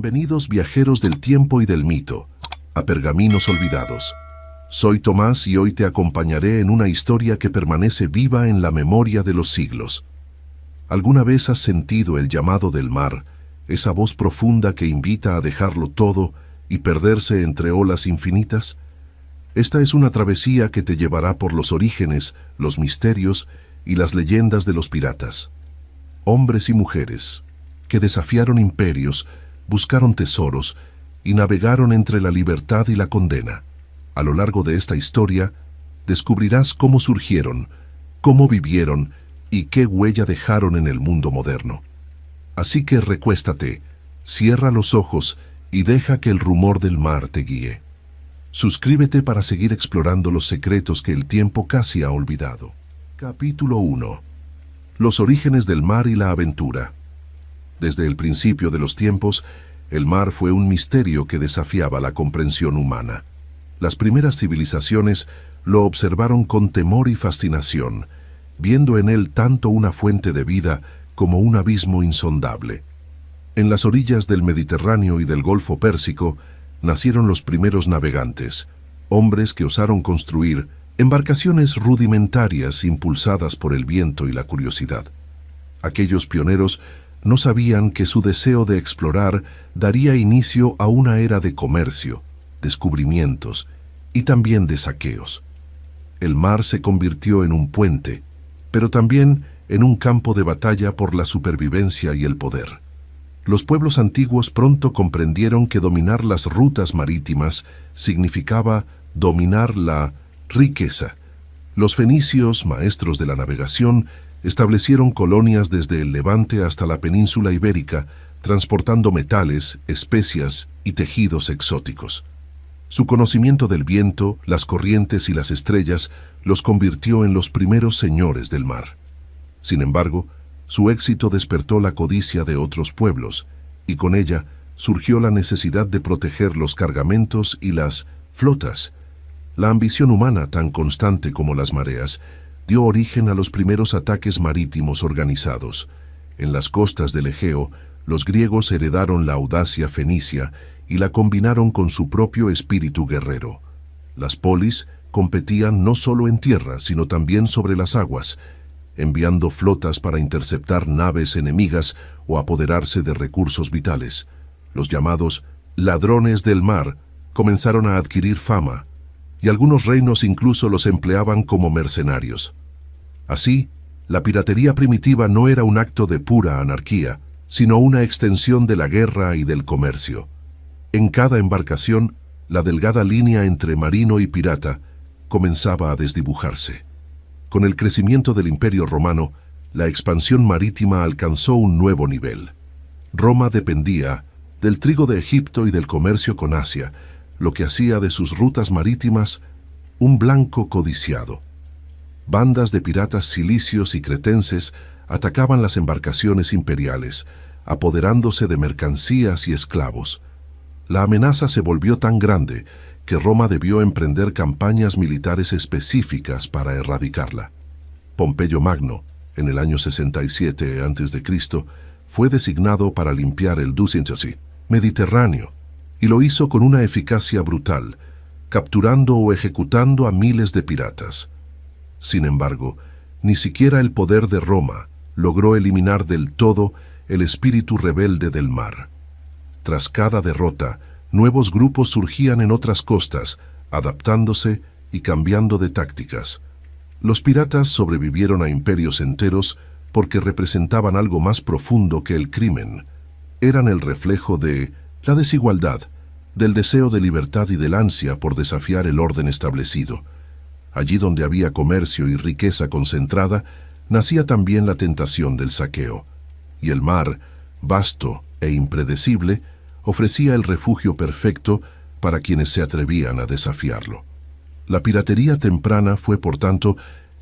Bienvenidos viajeros del tiempo y del mito, a Pergaminos Olvidados. Soy Tomás y hoy te acompañaré en una historia que permanece viva en la memoria de los siglos. ¿Alguna vez has sentido el llamado del mar, esa voz profunda que invita a dejarlo todo y perderse entre olas infinitas? Esta es una travesía que te llevará por los orígenes, los misterios y las leyendas de los piratas. Hombres y mujeres que desafiaron imperios, buscaron tesoros y navegaron entre la libertad y la condena. A lo largo de esta historia, descubrirás cómo surgieron, cómo vivieron y qué huella dejaron en el mundo moderno. Así que recuéstate, cierra los ojos y deja que el rumor del mar te guíe. Suscríbete para seguir explorando los secretos que el tiempo casi ha olvidado. Capítulo 1. Los orígenes del mar y la aventura. Desde el principio de los tiempos, el mar fue un misterio que desafiaba la comprensión humana. Las primeras civilizaciones lo observaron con temor y fascinación, viendo en él tanto una fuente de vida como un abismo insondable. En las orillas del Mediterráneo y del Golfo Pérsico nacieron los primeros navegantes, hombres que osaron construir embarcaciones rudimentarias impulsadas por el viento y la curiosidad. Aquellos pioneros no sabían que su deseo de explorar daría inicio a una era de comercio, descubrimientos y también de saqueos. El mar se convirtió en un puente, pero también en un campo de batalla por la supervivencia y el poder. Los pueblos antiguos pronto comprendieron que dominar las rutas marítimas significaba dominar la riqueza. Los fenicios, maestros de la navegación, establecieron colonias desde el Levante hasta la península ibérica, transportando metales, especias y tejidos exóticos. Su conocimiento del viento, las corrientes y las estrellas los convirtió en los primeros señores del mar. Sin embargo, su éxito despertó la codicia de otros pueblos, y con ella surgió la necesidad de proteger los cargamentos y las flotas. La ambición humana, tan constante como las mareas, dio origen a los primeros ataques marítimos organizados. En las costas del Egeo, los griegos heredaron la audacia fenicia y la combinaron con su propio espíritu guerrero. Las polis competían no solo en tierra, sino también sobre las aguas, enviando flotas para interceptar naves enemigas o apoderarse de recursos vitales. Los llamados ladrones del mar comenzaron a adquirir fama, y algunos reinos incluso los empleaban como mercenarios. Así, la piratería primitiva no era un acto de pura anarquía, sino una extensión de la guerra y del comercio. En cada embarcación, la delgada línea entre marino y pirata comenzaba a desdibujarse. Con el crecimiento del Imperio Romano, la expansión marítima alcanzó un nuevo nivel. Roma dependía del trigo de Egipto y del comercio con Asia, lo que hacía de sus rutas marítimas un blanco codiciado. Bandas de piratas cilicios y cretenses atacaban las embarcaciones imperiales, apoderándose de mercancías y esclavos. La amenaza se volvió tan grande que Roma debió emprender campañas militares específicas para erradicarla. Pompeyo Magno, en el año 67 a.C., fue designado para limpiar el Mediterráneo, y lo hizo con una eficacia brutal, capturando o ejecutando a miles de piratas. Sin embargo, ni siquiera el poder de Roma logró eliminar del todo el espíritu rebelde del mar. Tras cada derrota, nuevos grupos surgían en otras costas, adaptándose y cambiando de tácticas. Los piratas sobrevivieron a imperios enteros porque representaban algo más profundo que el crimen. Eran el reflejo de la desigualdad, del deseo de libertad y del ansia por desafiar el orden establecido. Allí donde había comercio y riqueza concentrada, nacía también la tentación del saqueo. Y el mar, vasto e impredecible, ofrecía el refugio perfecto para quienes se atrevían a desafiarlo. La piratería temprana fue, por tanto,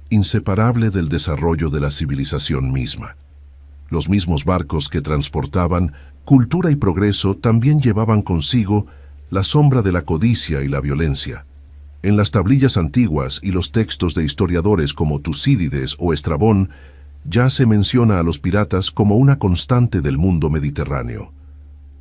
inseparable del desarrollo de la civilización misma. Los mismos barcos que transportaban cultura y progreso también llevaban consigo la sombra de la codicia y la violencia. En las tablillas antiguas y los textos de historiadores como Tucídides o Estrabón, ya se menciona a los piratas como una constante del mundo mediterráneo.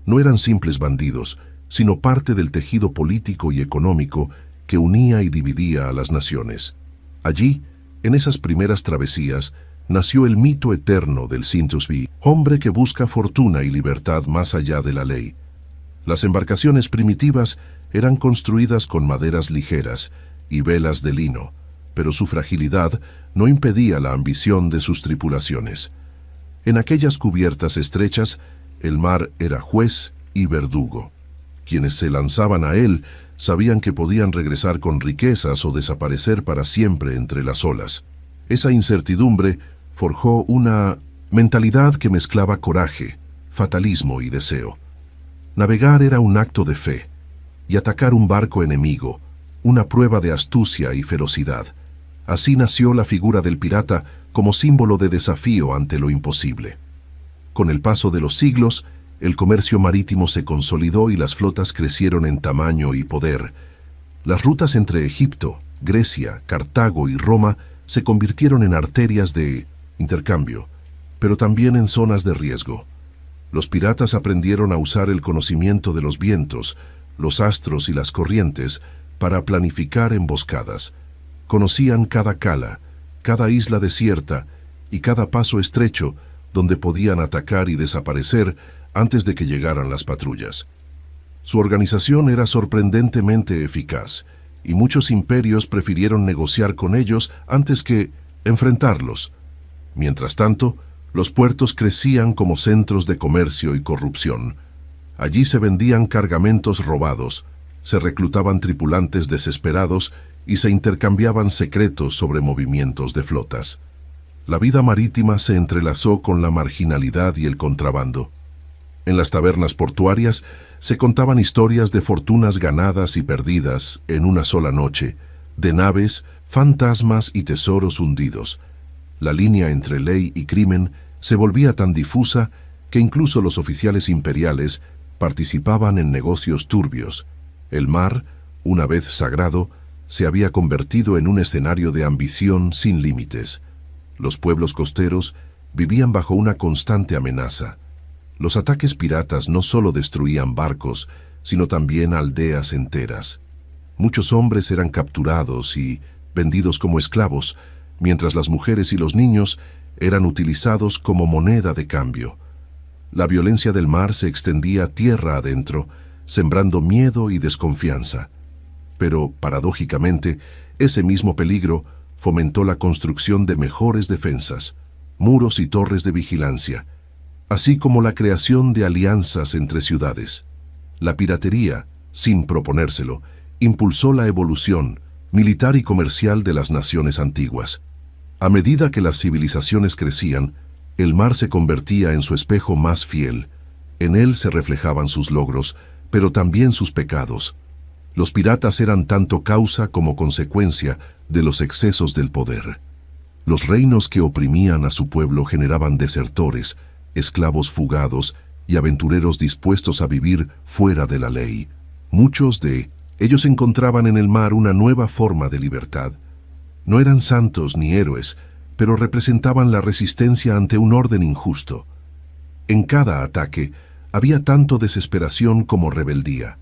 No eran simples bandidos, sino parte del tejido político y económico que unía y dividía a las naciones. Allí, en esas primeras travesías, nació el mito eterno del Saint-Exupéry, hombre que busca fortuna y libertad más allá de la ley. Las embarcaciones primitivas eran construidas con maderas ligeras y velas de lino, pero su fragilidad no impedía la ambición de sus tripulaciones. En aquellas cubiertas estrechas, el mar era juez y verdugo. Quienes se lanzaban a él sabían que podían regresar con riquezas o desaparecer para siempre entre las olas. Esa incertidumbre forjó una mentalidad que mezclaba coraje, fatalismo y deseo. Navegar era un acto de fe, y atacar un barco enemigo, una prueba de astucia y ferocidad. Así nació la figura del pirata como símbolo de desafío ante lo imposible. Con el paso de los siglos, el comercio marítimo se consolidó y las flotas crecieron en tamaño y poder. Las rutas entre Egipto, Grecia, Cartago y Roma se convirtieron en arterias de intercambio, pero también en zonas de riesgo. Los piratas aprendieron a usar el conocimiento de los vientos, los astros y las corrientes para planificar emboscadas. Conocían cada cala, cada isla desierta y cada paso estrecho donde podían atacar y desaparecer antes de que llegaran las patrullas. Su organización era sorprendentemente eficaz, y muchos imperios prefirieron negociar con ellos antes que enfrentarlos. Mientras tanto, los puertos crecían como centros de comercio y corrupción. Allí se vendían cargamentos robados, se reclutaban tripulantes desesperados y se intercambiaban secretos sobre movimientos de flotas. La vida marítima se entrelazó con la marginalidad y el contrabando. En las tabernas portuarias se contaban historias de fortunas ganadas y perdidas en una sola noche, de naves, fantasmas y tesoros hundidos. La línea entre ley y crimen se volvía tan difusa que incluso los oficiales imperiales participaban en negocios turbios. El mar, una vez sagrado, se había convertido en un escenario de ambición sin límites. Los pueblos costeros vivían bajo una constante amenaza. Los ataques piratas no solo destruían barcos, sino también aldeas enteras. Muchos hombres eran capturados y vendidos como esclavos, mientras las mujeres y los niños eran utilizados como moneda de cambio. La violencia del mar se extendía tierra adentro, sembrando miedo y desconfianza. Pero, paradójicamente, ese mismo peligro fomentó la construcción de mejores defensas, muros y torres de vigilancia, así como la creación de alianzas entre ciudades. La piratería, sin proponérselo, impulsó la evolución militar y comercial de las naciones antiguas. A medida que las civilizaciones crecían, el mar se convertía en su espejo más fiel. En él se reflejaban sus logros, pero también sus pecados. Los piratas eran tanto causa como consecuencia de los excesos del poder. Los reinos que oprimían a su pueblo generaban desertores, esclavos fugados y aventureros dispuestos a vivir fuera de la ley. Muchos de ellos encontraban en el mar una nueva forma de libertad. No eran santos ni héroes, pero representaban la resistencia ante un orden injusto. En cada ataque había tanto desesperación como rebeldía.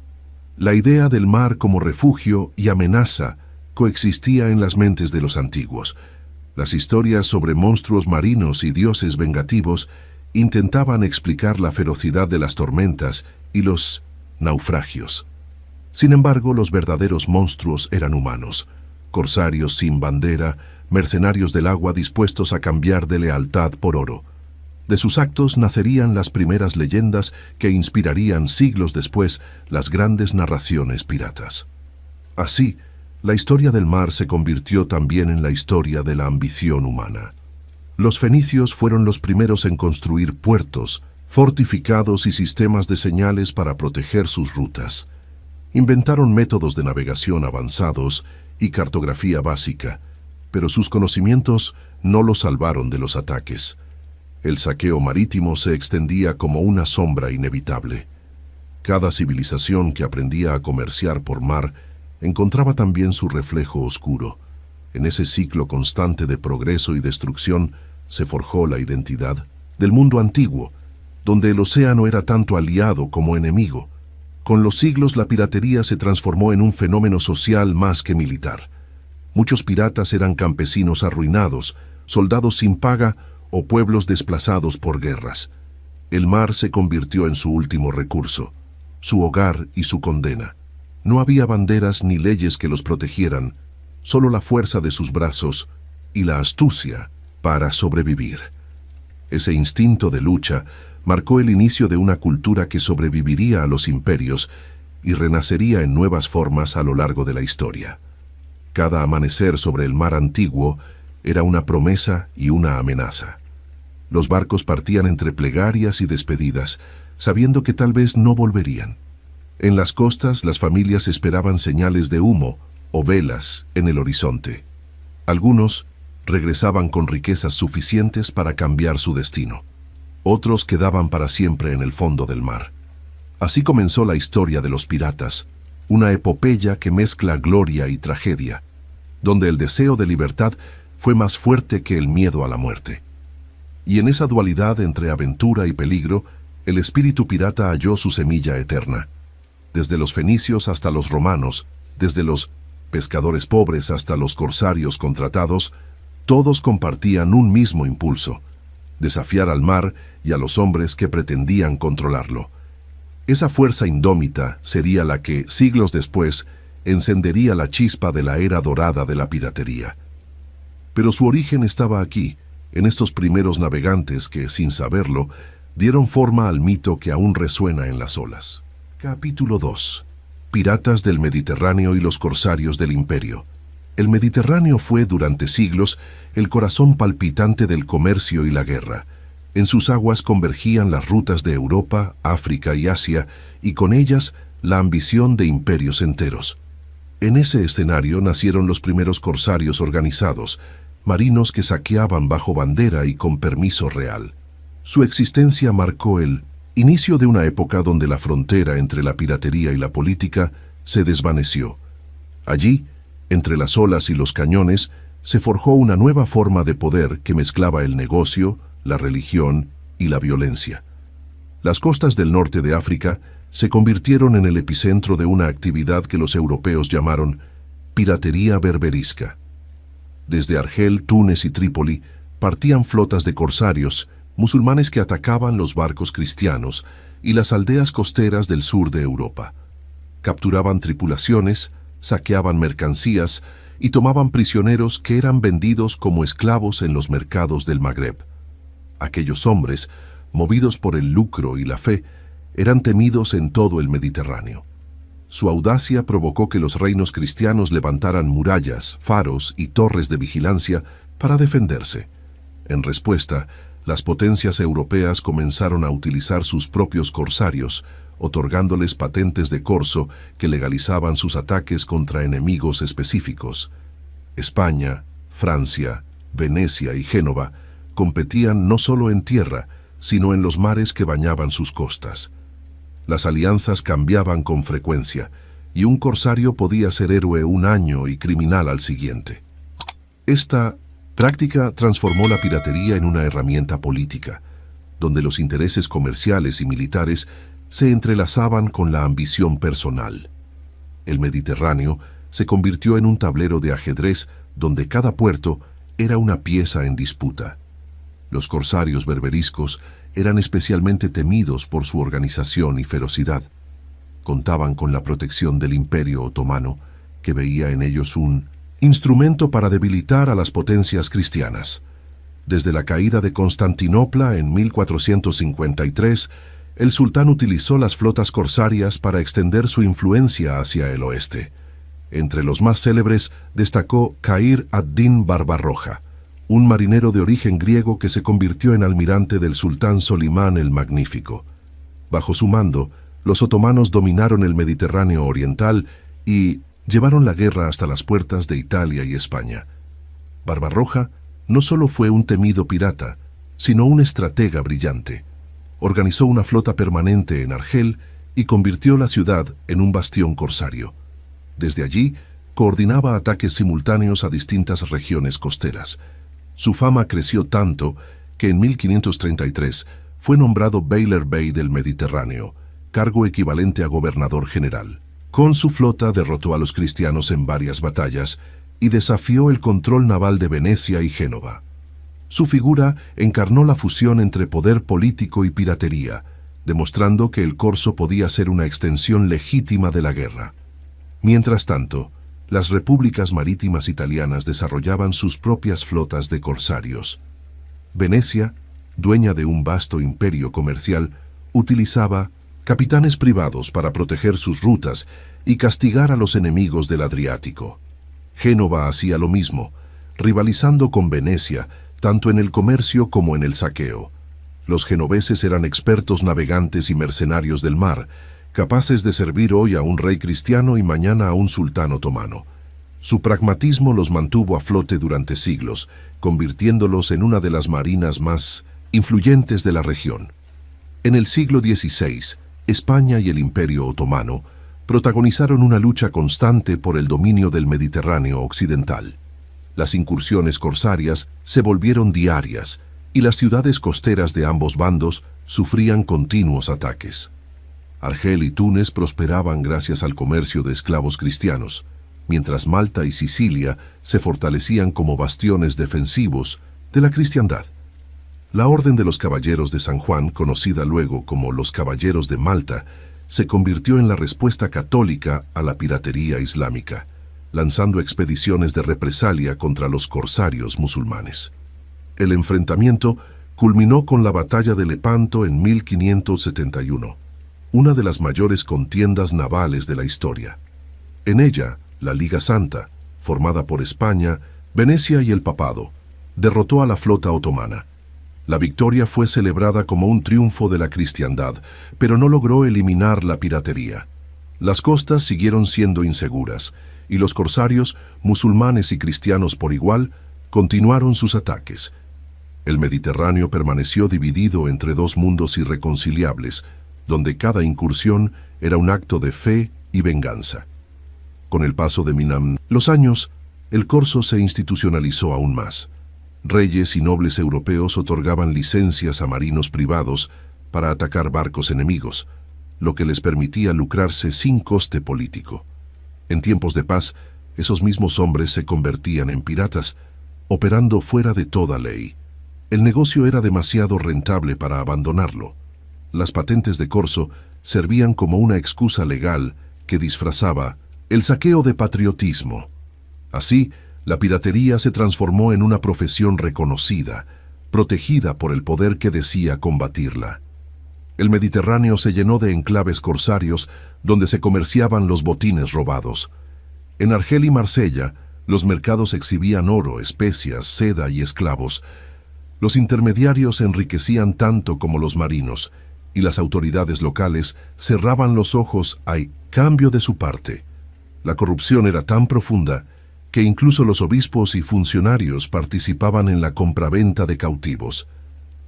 La idea del mar como refugio y amenaza coexistía en las mentes de los antiguos. Las historias sobre monstruos marinos y dioses vengativos intentaban explicar la ferocidad de las tormentas y los naufragios. Sin embargo, los verdaderos monstruos eran humanos, corsarios sin bandera, mercenarios del agua dispuestos a cambiar de lealtad por oro. De sus actos nacerían las primeras leyendas que inspirarían siglos después las grandes narraciones piratas. Así, la historia del mar se convirtió también en la historia de la ambición humana. Los fenicios fueron los primeros en construir puertos, fortificados y sistemas de señales para proteger sus rutas. Inventaron métodos de navegación avanzados y cartografía básica, pero sus conocimientos no los salvaron de los ataques. El saqueo marítimo se extendía como una sombra inevitable. Cada civilización que aprendía a comerciar por mar encontraba también su reflejo oscuro. En ese ciclo constante de progreso y destrucción se forjó la identidad del mundo antiguo, donde el océano era tanto aliado como enemigo. Con los siglos la piratería se transformó en un fenómeno social más que militar. Muchos piratas eran campesinos arruinados, soldados sin paga o pueblos desplazados por guerras. El mar se convirtió en su último recurso, su hogar y su condena. No había banderas ni leyes que los protegieran, solo la fuerza de sus brazos y la astucia para sobrevivir. Ese instinto de lucha marcó el inicio de una cultura que sobreviviría a los imperios y renacería en nuevas formas a lo largo de la historia. Cada amanecer sobre el mar antiguo era una promesa y una amenaza. Los barcos partían entre plegarias y despedidas, sabiendo que tal vez no volverían. En las costas las familias esperaban señales de humo o velas en el horizonte. Algunos regresaban con riquezas suficientes para cambiar su destino. Otros quedaban para siempre en el fondo del mar. Así comenzó la historia de los piratas, una epopeya que mezcla gloria y tragedia, donde el deseo de libertad fue más fuerte que el miedo a la muerte. Y en esa dualidad entre aventura y peligro, el espíritu pirata halló su semilla eterna. Desde los fenicios hasta los romanos, desde los pescadores pobres hasta los corsarios contratados, todos compartían un mismo impulso: desafiar al mar y a los hombres que pretendían controlarlo. Esa fuerza indómita sería la que, siglos después, encendería la chispa de la era dorada de la piratería. Pero su origen estaba aquí, en estos primeros navegantes que, sin saberlo, dieron forma al mito que aún resuena en las olas. Capítulo 2. Piratas del Mediterráneo y los corsarios del Imperio. El Mediterráneo fue, durante siglos, el corazón palpitante del comercio y la guerra. En sus aguas convergían las rutas de Europa, África y Asia, y con ellas la ambición de imperios enteros. En ese escenario nacieron los primeros corsarios organizados, marinos que saqueaban bajo bandera y con permiso real. Su existencia marcó el inicio de una época donde la frontera entre la piratería y la política se desvaneció. Allí, entre las olas y los cañones, se forjó una nueva forma de poder que mezclaba el negocio, la religión y la violencia. Las costas del norte de África se convirtieron en el epicentro de una actividad que los europeos llamaron piratería berberisca. Desde Argel, Túnez y Trípoli partían flotas de corsarios, musulmanes que atacaban los barcos cristianos y las aldeas costeras del sur de Europa. Capturaban tripulaciones, saqueaban mercancías y tomaban prisioneros que eran vendidos como esclavos en los mercados del Magreb. Aquellos hombres, movidos por el lucro y la fe, eran temidos en todo el Mediterráneo. Su audacia provocó que los reinos cristianos levantaran murallas, faros y torres de vigilancia para defenderse. En respuesta, las potencias europeas comenzaron a utilizar sus propios corsarios, otorgándoles patentes de corso que legalizaban sus ataques contra enemigos específicos. España, Francia, Venecia y Génova competían no solo en tierra, sino en los mares que bañaban sus costas. Las alianzas cambiaban con frecuencia, y un corsario podía ser héroe un año y criminal al siguiente. Esta práctica transformó la piratería en una herramienta política, donde los intereses comerciales y militares se entrelazaban con la ambición personal. El Mediterráneo se convirtió en un tablero de ajedrez donde cada puerto era una pieza en disputa. Los corsarios berberiscos eran especialmente temidos por su organización y ferocidad. Contaban con la protección del Imperio Otomano, que veía en ellos un instrumento para debilitar a las potencias cristianas. Desde la caída de Constantinopla en 1453, el sultán utilizó las flotas corsarias para extender su influencia hacia el oeste. Entre los más célebres destacó Khayr ad-Din Barbarroja, un marinero de origen griego que se convirtió en almirante del sultán Solimán el Magnífico. Bajo su mando, los otomanos dominaron el Mediterráneo oriental y llevaron la guerra hasta las puertas de Italia y España. Barbarroja no solo fue un temido pirata, sino un estratega brillante. Organizó una flota permanente en Argel y convirtió la ciudad en un bastión corsario. Desde allí, coordinaba ataques simultáneos a distintas regiones costeras. Su fama creció tanto que en 1533 fue nombrado Beyler Bey del Mediterráneo, cargo equivalente a gobernador general. Con su flota derrotó a los cristianos en varias batallas y desafió el control naval de Venecia y Génova. Su figura encarnó la fusión entre poder político y piratería, demostrando que el corso podía ser una extensión legítima de la guerra. Mientras tanto, las repúblicas marítimas italianas desarrollaban sus propias flotas de corsarios. Venecia, dueña de un vasto imperio comercial, utilizaba capitanes privados para proteger sus rutas y castigar a los enemigos del Adriático. Génova hacía lo mismo, rivalizando con Venecia tanto en el comercio como en el saqueo. Los genoveses eran expertos navegantes y mercenarios del mar, capaces de servir hoy a un rey cristiano y mañana a un sultán otomano. Su pragmatismo los mantuvo a flote durante siglos, convirtiéndolos en una de las marinas más influyentes de la región. En el siglo XVI, España y el Imperio Otomano protagonizaron una lucha constante por el dominio del Mediterráneo occidental. Las incursiones corsarias se volvieron diarias y las ciudades costeras de ambos bandos sufrían continuos ataques. Argel y Túnez prosperaban gracias al comercio de esclavos cristianos, mientras Malta y Sicilia se fortalecían como bastiones defensivos de la cristiandad. La Orden de los Caballeros de San Juan, conocida luego como los Caballeros de Malta, se convirtió en la respuesta católica a la piratería islámica, lanzando expediciones de represalia contra los corsarios musulmanes. El enfrentamiento culminó con la Batalla de Lepanto en 1571, una de las mayores contiendas navales de la historia. En ella, la Liga Santa, formada por España, Venecia y el Papado, derrotó a la flota otomana. La victoria fue celebrada como un triunfo de la cristiandad, pero no logró eliminar la piratería. Las costas siguieron siendo inseguras, y los corsarios, musulmanes y cristianos por igual, continuaron sus ataques. El Mediterráneo permaneció dividido entre dos mundos irreconciliables, donde cada incursión era un acto de fe y venganza. Con el paso de los años, el corso se institucionalizó aún más. Reyes y nobles europeos otorgaban licencias a marinos privados para atacar barcos enemigos, lo que les permitía lucrarse sin coste político. En tiempos de paz, esos mismos hombres se convertían en piratas, operando fuera de toda ley. El negocio era demasiado rentable para abandonarlo. Las patentes de corso servían como una excusa legal que disfrazaba el saqueo de patriotismo. Así, la piratería se transformó en una profesión reconocida, protegida por el poder que decía combatirla. El Mediterráneo se llenó de enclaves corsarios donde se comerciaban los botines robados. En Argel y Marsella, los mercados exhibían oro, especias, seda y esclavos. Los intermediarios enriquecían tanto como los marinos, y las autoridades locales cerraban los ojos a cambio de su parte. La corrupción era tan profunda que incluso los obispos y funcionarios participaban en la compraventa de cautivos.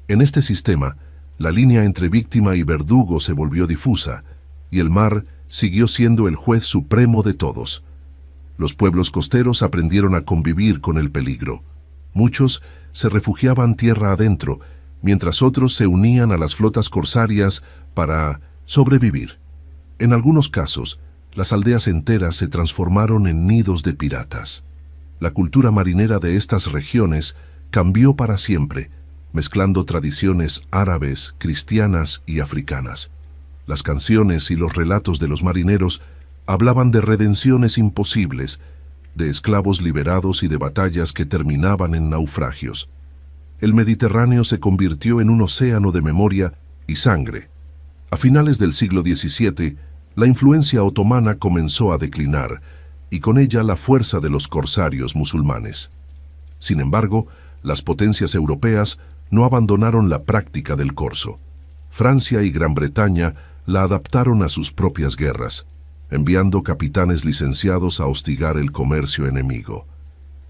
En este sistema, la línea entre víctima y verdugo se volvió difusa, y el mar siguió siendo el juez supremo de todos. Los pueblos costeros aprendieron a convivir con el peligro. Muchos se refugiaban tierra adentro, mientras otros se unían a las flotas corsarias para sobrevivir. En algunos casos, las aldeas enteras se transformaron en nidos de piratas. La cultura marinera de estas regiones cambió para siempre, mezclando tradiciones árabes, cristianas y africanas. Las canciones y los relatos de los marineros hablaban de redenciones imposibles, de esclavos liberados y de batallas que terminaban en naufragios. El Mediterráneo se convirtió en un océano de memoria y sangre. A finales del siglo XVII, la influencia otomana comenzó a declinar, y con ella la fuerza de los corsarios musulmanes. Sin embargo, las potencias europeas no abandonaron la práctica del corso. Francia y Gran Bretaña la adaptaron a sus propias guerras, enviando capitanes licenciados a hostigar el comercio enemigo.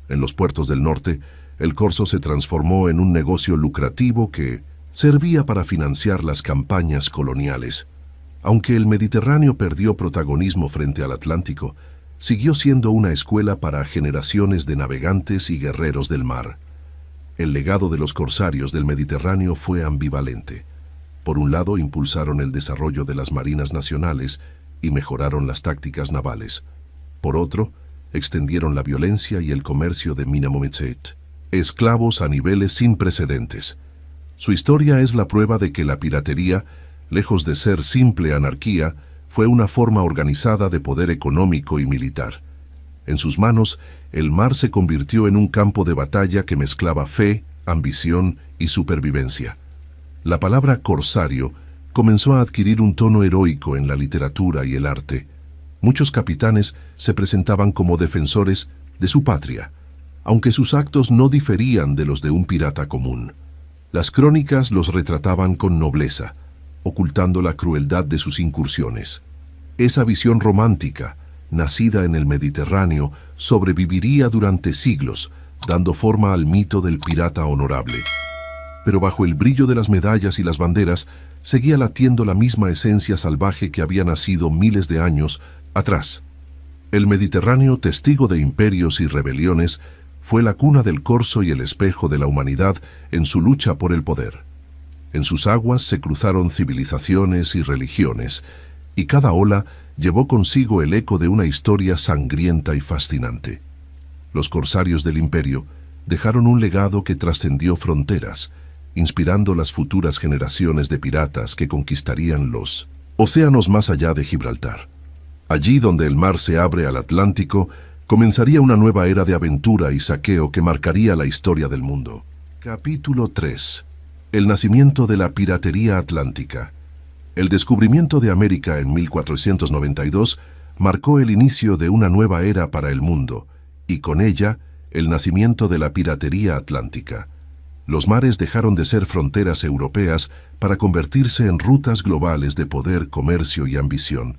En los puertos del norte, el corso se transformó en un negocio lucrativo que servía para financiar las campañas coloniales. Aunque el Mediterráneo perdió protagonismo frente al Atlántico, siguió siendo una escuela para generaciones de navegantes y guerreros del mar. El legado de los corsarios del Mediterráneo fue ambivalente. Por un lado, impulsaron el desarrollo de las marinas nacionales y mejoraron las tácticas navales. Por otro, extendieron la violencia y el comercio de Minamomedset, esclavos a niveles sin precedentes. Su historia es la prueba de que la piratería, lejos de ser simple anarquía, fue una forma organizada de poder económico y militar. En sus manos, el mar se convirtió en un campo de batalla que mezclaba fe, ambición y supervivencia. La palabra corsario comenzó a adquirir un tono heroico en la literatura y el arte. Muchos capitanes se presentaban como defensores de su patria, aunque sus actos no diferían de los de un pirata común. Las crónicas los retrataban con nobleza, ocultando la crueldad de sus incursiones. Esa visión romántica, nacida en el Mediterráneo, sobreviviría durante siglos, dando forma al mito del pirata honorable. Pero bajo el brillo de las medallas y las banderas, seguía latiendo la misma esencia salvaje que había nacido miles de años atrás. El Mediterráneo, testigo de imperios y rebeliones, fue la cuna del corso y el espejo de la humanidad en su lucha por el poder. En sus aguas se cruzaron civilizaciones y religiones, y cada ola llevó consigo el eco de una historia sangrienta y fascinante. Los corsarios del imperio dejaron un legado que trascendió fronteras, inspirando las futuras generaciones de piratas que conquistarían los océanos más allá de Gibraltar. Allí donde el mar se abre al Atlántico, comenzaría una nueva era de aventura y saqueo que marcaría la historia del mundo. Capítulo 3. El nacimiento de la piratería atlántica. El descubrimiento de América en 1492 marcó el inicio de una nueva era para el mundo, y con ella, el nacimiento de la piratería atlántica. Los mares dejaron de ser fronteras europeas para convertirse en rutas globales de poder, comercio y ambición.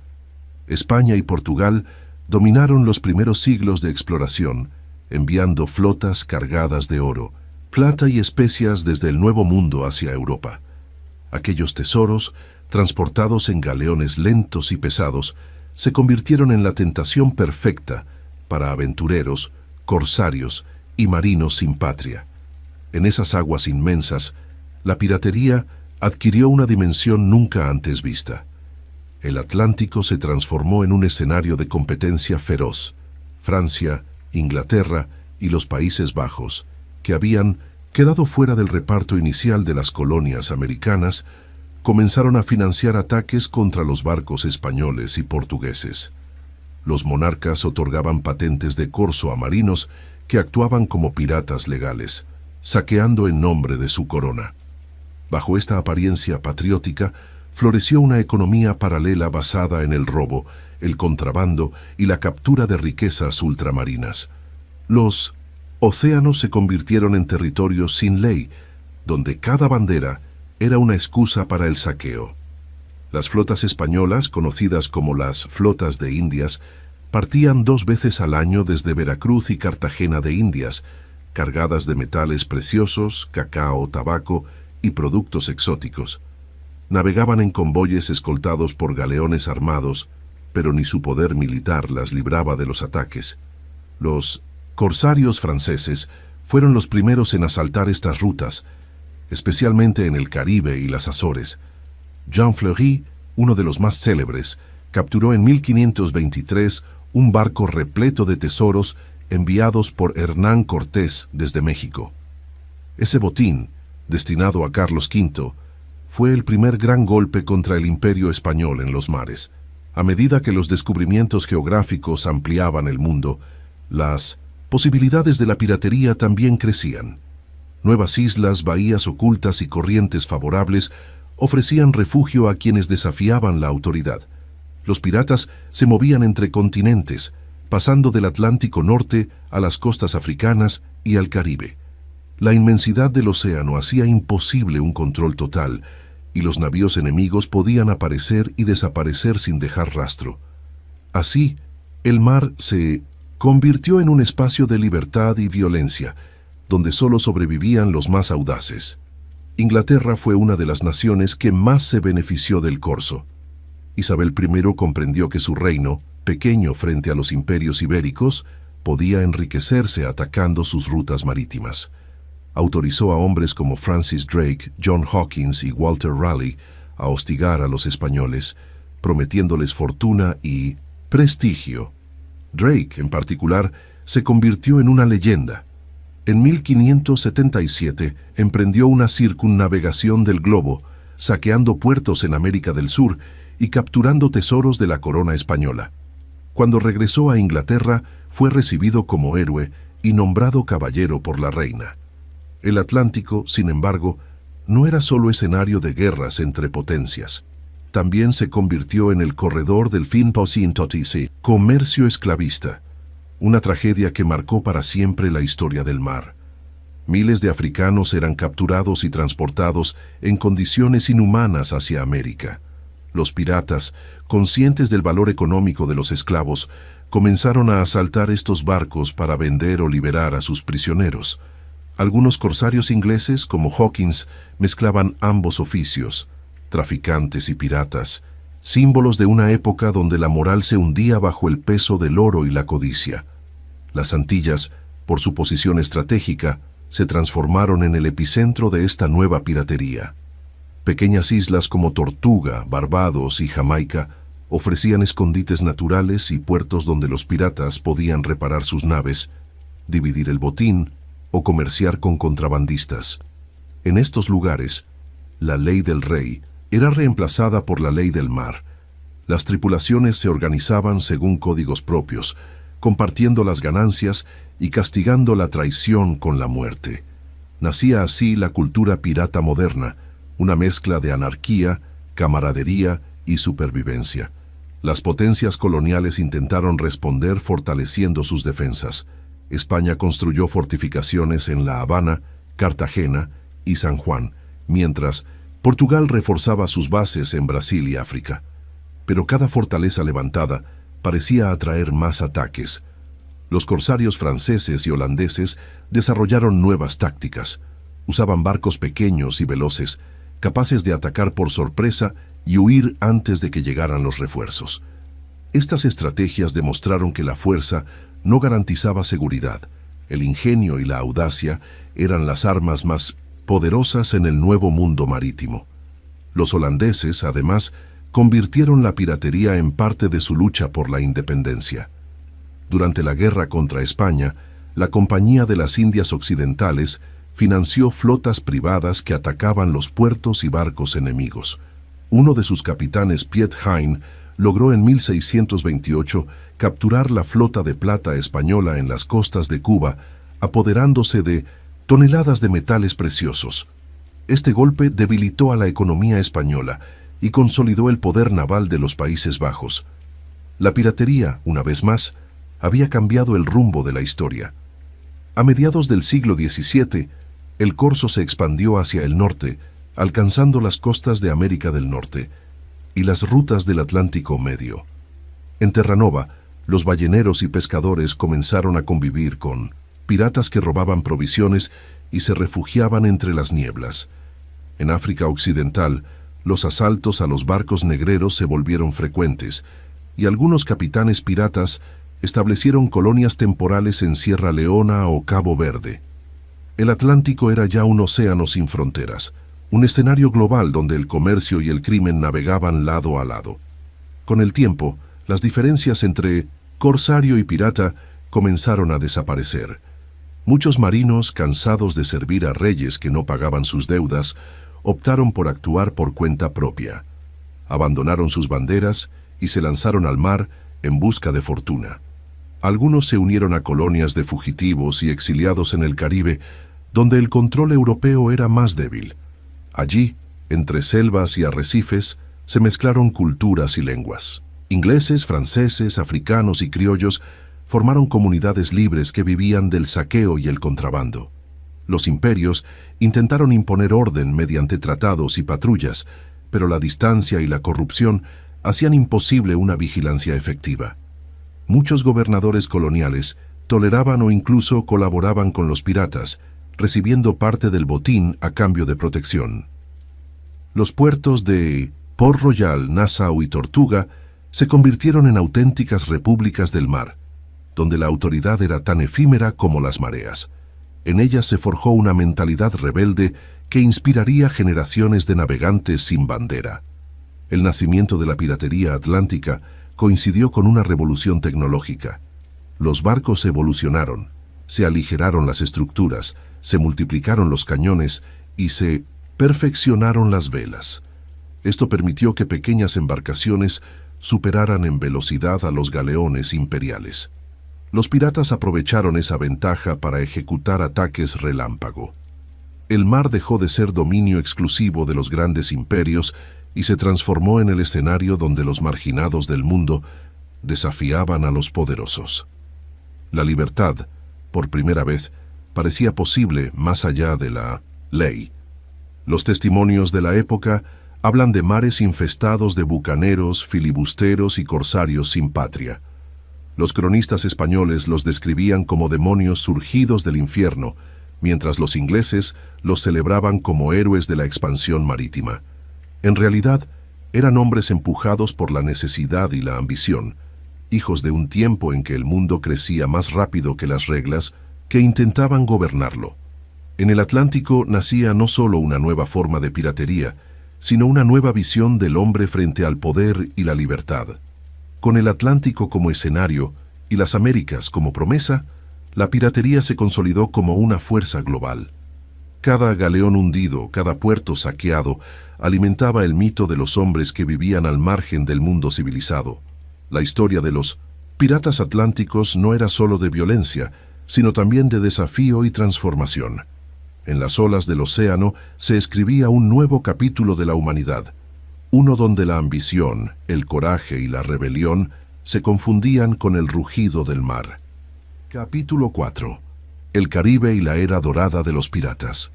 España y Portugal dominaron los primeros siglos de exploración, enviando flotas cargadas de oro, plata y especias desde el Nuevo Mundo hacia Europa. Aquellos tesoros, transportados en galeones lentos y pesados, se convirtieron en la tentación perfecta para aventureros, corsarios y marinos sin patria. En esas aguas inmensas, la piratería adquirió una dimensión nunca antes vista. El Atlántico se transformó en un escenario de competencia feroz. Francia, Inglaterra y los Países Bajos, que habían quedado fuera del reparto inicial de las colonias americanas, comenzaron a financiar ataques contra los barcos españoles y portugueses. Los monarcas otorgaban patentes de corso a marinos que actuaban como piratas legales, saqueando en nombre de su corona. Bajo esta apariencia patriótica, floreció una economía paralela basada en el robo, el contrabando y la captura de riquezas ultramarinas. Los océanos se convirtieron en territorios sin ley, donde cada bandera era una excusa para el saqueo. Las flotas españolas, conocidas como las flotas de Indias, partían 2 veces al año desde Veracruz y Cartagena de Indias, cargadas de metales preciosos, cacao, tabaco y productos exóticos. Navegaban en convoyes escoltados por galeones armados, pero ni su poder militar las libraba de los ataques. Los corsarios franceses fueron los primeros en asaltar estas rutas, especialmente en el Caribe y las Azores. Jean Fleury, uno de los más célebres, capturó en 1523 un barco repleto de tesoros enviados por Hernán Cortés desde México. Ese botín, destinado a Carlos V, fue el primer gran golpe contra el imperio español en los mares. A medida que los descubrimientos geográficos ampliaban el mundo, las posibilidades de la piratería también crecían. Nuevas islas, bahías ocultas y corrientes favorables ofrecían refugio a quienes desafiaban la autoridad. Los piratas se movían entre continentes, pasando del Atlántico Norte a las costas africanas y al Caribe. La inmensidad del océano hacía imposible un control total, y los navíos enemigos podían aparecer y desaparecer sin dejar rastro. Así, el mar se convirtió en un espacio de libertad y violencia, donde solo sobrevivían los más audaces. Inglaterra fue una de las naciones que más se benefició del corso. Isabel I comprendió que su reino, pequeño frente a los imperios ibéricos, podía enriquecerse atacando sus rutas marítimas. Autorizó a hombres como Francis Drake, John Hawkins y Walter Raleigh a hostigar a los españoles, prometiéndoles fortuna y prestigio. Drake, en particular, se convirtió en una leyenda. En 1577 emprendió una circunnavegación del globo, saqueando puertos en América del Sur y capturando tesoros de la corona española. Cuando regresó a Inglaterra, fue recibido como héroe y nombrado caballero por la reina. El Atlántico, sin embargo, no era solo escenario de guerras entre potencias. También se convirtió en el corredor del fin totici, comercio esclavista, una tragedia que marcó para siempre la historia del mar. Miles de africanos eran capturados y transportados en condiciones inhumanas hacia América. Los piratas, conscientes del valor económico de los esclavos, comenzaron a asaltar estos barcos para vender o liberar a sus prisioneros. Algunos corsarios ingleses, como Hawkins, mezclaban ambos oficios, traficantes y piratas, símbolos de una época donde la moral se hundía bajo el peso del oro y la codicia. Las Antillas, por su posición estratégica, se transformaron en el epicentro de esta nueva piratería. Pequeñas islas como Tortuga, Barbados y Jamaica ofrecían escondites naturales y puertos donde los piratas podían reparar sus naves, dividir el botín o comerciar con contrabandistas. En estos lugares, la ley del rey era reemplazada por la ley del mar. Las tripulaciones se organizaban según códigos propios, compartiendo las ganancias y castigando la traición con la muerte. Nacía así la cultura pirata moderna, una mezcla de anarquía, camaradería y supervivencia. Las potencias coloniales intentaron responder fortaleciendo sus defensas. España construyó fortificaciones en La Habana, Cartagena y San Juan, mientras Portugal reforzaba sus bases en Brasil y África. Pero cada fortaleza levantada parecía atraer más ataques. Los corsarios franceses y holandeses desarrollaron nuevas tácticas. Usaban barcos pequeños y veloces, capaces de atacar por sorpresa y huir antes de que llegaran los refuerzos. Estas estrategias demostraron que la fuerza no garantizaba seguridad. El ingenio y la audacia eran las armas más poderosas en el nuevo mundo marítimo. Los holandeses, además, convirtieron la piratería en parte de su lucha por la independencia. Durante la guerra contra España, la Compañía de las Indias Occidentales financió flotas privadas que atacaban los puertos y barcos enemigos. Uno de sus capitanes, Piet Hein, logró en 1628 capturar la flota de plata española en las costas de Cuba, apoderándose de toneladas de metales preciosos. Este golpe debilitó a la economía española y consolidó el poder naval de los Países Bajos. La piratería, una vez más, había cambiado el rumbo de la historia. A mediados del siglo XVII, el corso se expandió hacia el norte, alcanzando las costas de América del Norte y las rutas del Atlántico Medio. En Terranova, los balleneros y pescadores comenzaron a convivir con piratas que robaban provisiones y se refugiaban entre las nieblas. En África Occidental, los asaltos a los barcos negreros se volvieron frecuentes y algunos capitanes piratas establecieron colonias temporales en Sierra Leona o Cabo Verde. El Atlántico era ya un océano sin fronteras, un escenario global donde el comercio y el crimen navegaban lado a lado. Con el tiempo, las diferencias entre corsario y pirata comenzaron a desaparecer. Muchos marinos, cansados de servir a reyes que no pagaban sus deudas, optaron por actuar por cuenta propia. Abandonaron sus banderas y se lanzaron al mar en busca de fortuna. Algunos se unieron a colonias de fugitivos y exiliados en el Caribe, donde el control europeo era más débil. Allí, entre selvas y arrecifes, se mezclaron culturas y lenguas. Ingleses, franceses, africanos y criollos formaron comunidades libres que vivían del saqueo y el contrabando. Los imperios intentaron imponer orden mediante tratados y patrullas, pero la distancia y la corrupción hacían imposible una vigilancia efectiva. Muchos gobernadores coloniales toleraban o incluso colaboraban con los piratas, recibiendo parte del botín a cambio de protección. Los puertos de Port Royal, Nassau y Tortuga se convirtieron en auténticas repúblicas del mar, donde la autoridad era tan efímera como las mareas. En ellas se forjó una mentalidad rebelde que inspiraría generaciones de navegantes sin bandera. El nacimiento de la piratería atlántica coincidió con una revolución tecnológica. Los barcos evolucionaron, se aligeraron las estructuras, se multiplicaron los cañones y se perfeccionaron las velas. Esto permitió que pequeñas embarcaciones superaran en velocidad a los galeones imperiales. Los piratas aprovecharon esa ventaja para ejecutar ataques relámpago. El mar dejó de ser dominio exclusivo de los grandes imperios y se transformó en el escenario donde los marginados del mundo desafiaban a los poderosos. La libertad, por primera vez, parecía posible más allá de la ley. Los testimonios de la época hablan de mares infestados de bucaneros, filibusteros y corsarios sin patria. Los cronistas españoles los describían como demonios surgidos del infierno, mientras los ingleses los celebraban como héroes de la expansión marítima. En realidad, eran hombres empujados por la necesidad y la ambición, hijos de un tiempo en que el mundo crecía más rápido que las reglas, que intentaban gobernarlo. En el Atlántico nacía no solo una nueva forma de piratería, sino una nueva visión del hombre frente al poder y la libertad. Con el Atlántico como escenario y las Américas como promesa, la piratería se consolidó como una fuerza global. Cada galeón hundido, cada puerto saqueado, alimentaba el mito de los hombres que vivían al margen del mundo civilizado. La historia de los piratas atlánticos no era solo de violencia, sino también de desafío y transformación. En las olas del océano se escribía un nuevo capítulo de la humanidad, uno donde la ambición, el coraje y la rebelión se confundían con el rugido del mar. Capítulo 4. El Caribe y la era dorada de los piratas.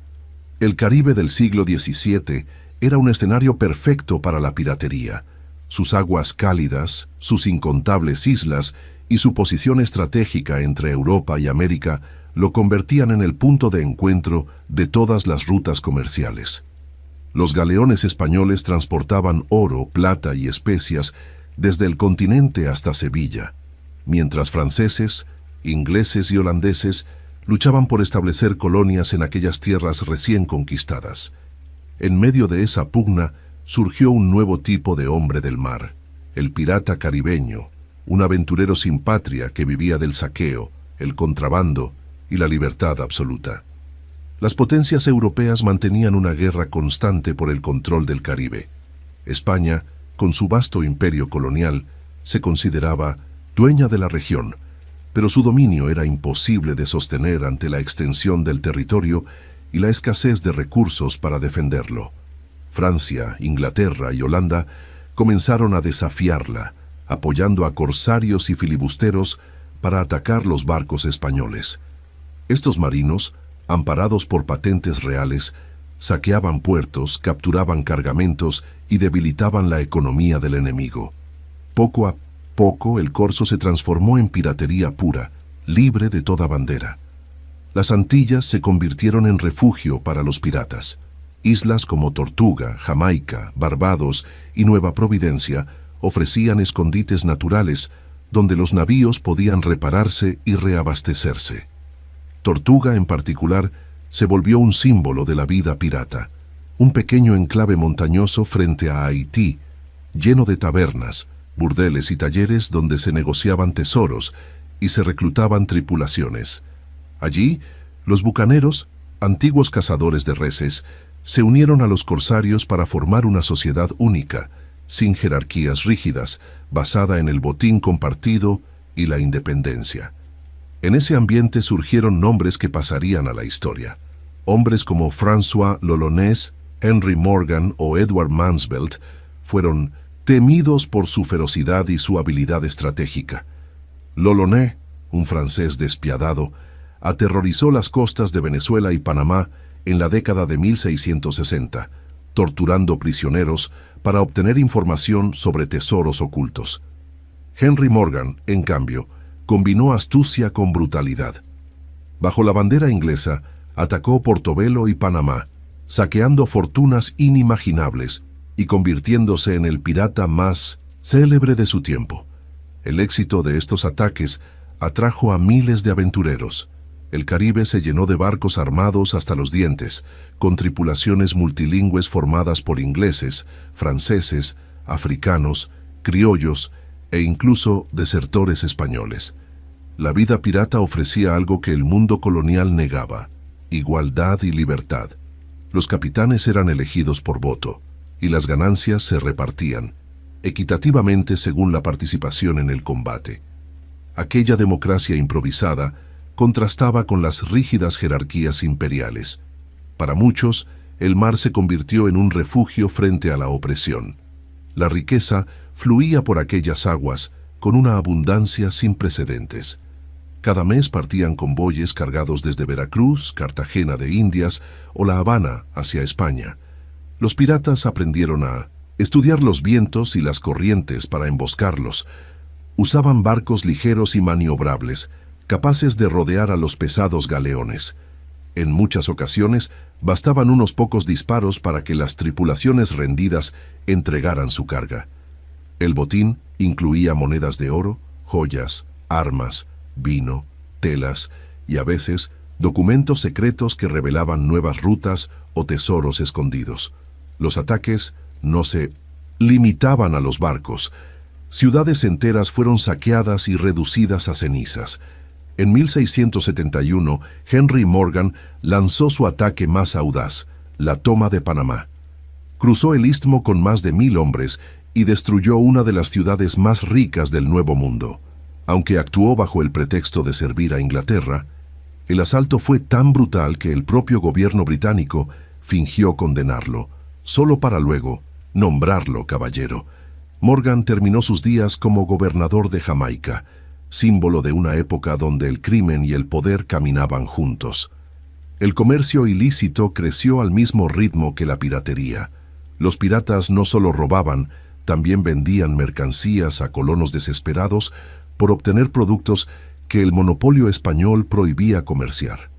El Caribe del siglo XVII era un escenario perfecto para la piratería. Sus aguas cálidas, sus incontables islas y su posición estratégica entre Europa y América lo convertían en el punto de encuentro de todas las rutas comerciales. Los galeones españoles transportaban oro, plata y especias desde el continente hasta Sevilla, mientras franceses, ingleses y holandeses luchaban por establecer colonias en aquellas tierras recién conquistadas. En medio de esa pugna surgió un nuevo tipo de hombre del mar, el pirata caribeño, un aventurero sin patria que vivía del saqueo, el contrabando y la libertad absoluta. Las potencias europeas mantenían una guerra constante por el control del Caribe. España, con su vasto imperio colonial, se consideraba dueña de la región, pero su dominio era imposible de sostener ante la extensión del territorio y la escasez de recursos para defenderlo. Francia, Inglaterra y Holanda comenzaron a desafiarla, apoyando a corsarios y filibusteros para atacar los barcos españoles. Estos marinos, amparados por patentes reales, saqueaban puertos, capturaban cargamentos y debilitaban la economía del enemigo. Poco a poco el corso se transformó en piratería pura, libre de toda bandera. Las Antillas se convirtieron en refugio para los piratas. Islas como Tortuga, Jamaica, Barbados y Nueva Providencia ofrecían escondites naturales donde los navíos podían repararse y reabastecerse. Tortuga, en particular, se volvió un símbolo de la vida pirata, un pequeño enclave montañoso frente a Haití, lleno de tabernas, burdeles y talleres donde se negociaban tesoros y se reclutaban tripulaciones. Allí, los bucaneros, antiguos cazadores de reses, se unieron a los corsarios para formar una sociedad única, sin jerarquías rígidas, basada en el botín compartido y la independencia. En ese ambiente surgieron nombres que pasarían a la historia. Hombres como François l'Olonnais, Henry Morgan o Edward Mansvelt fueron temidos por su ferocidad y su habilidad estratégica. L'Olonnais, un francés despiadado, aterrorizó las costas de Venezuela y Panamá en la década de 1660, torturando prisioneros para obtener información sobre tesoros ocultos. Henry Morgan, en cambio, combinó astucia con brutalidad. Bajo la bandera inglesa, atacó Portobelo y Panamá, saqueando fortunas inimaginables y convirtiéndose en el pirata más célebre de su tiempo. El éxito de estos ataques atrajo a miles de aventureros. El Caribe se llenó de barcos armados hasta los dientes, con tripulaciones multilingües formadas por ingleses, franceses, africanos, criollos e incluso desertores españoles. La vida pirata ofrecía algo que el mundo colonial negaba: igualdad y libertad. Los capitanes eran elegidos por voto, y las ganancias se repartían equitativamente según la participación en el combate. Aquella democracia improvisada contrastaba con las rígidas jerarquías imperiales. Para muchos, el mar se convirtió en un refugio frente a la opresión. La riqueza fluía por aquellas aguas con una abundancia sin precedentes. Cada mes partían convoyes cargados desde Veracruz, Cartagena de Indias o La Habana hacia España. Los piratas aprendieron a estudiar los vientos y las corrientes para emboscarlos. Usaban barcos ligeros y maniobrables, capaces de rodear a los pesados galeones. En muchas ocasiones, bastaban unos pocos disparos para que las tripulaciones rendidas entregaran su carga. El botín incluía monedas de oro, joyas, armas, vino, telas y a veces documentos secretos que revelaban nuevas rutas o tesoros escondidos. Los ataques no se limitaban a los barcos. Ciudades enteras fueron saqueadas y reducidas a cenizas. En 1671, Henry Morgan lanzó su ataque más audaz, la toma de Panamá. Cruzó el istmo con más de 1000 hombres y destruyó una de las ciudades más ricas del Nuevo Mundo. Aunque actuó bajo el pretexto de servir a Inglaterra, el asalto fue tan brutal que el propio gobierno británico fingió condenarlo, solo para luego nombrarlo caballero. Morgan terminó sus días como gobernador de Jamaica, símbolo de una época donde el crimen y el poder caminaban juntos. El comercio ilícito creció al mismo ritmo que la piratería. Los piratas no solo robaban, también vendían mercancías a colonos desesperados por obtener productos que el monopolio español prohibía comerciar.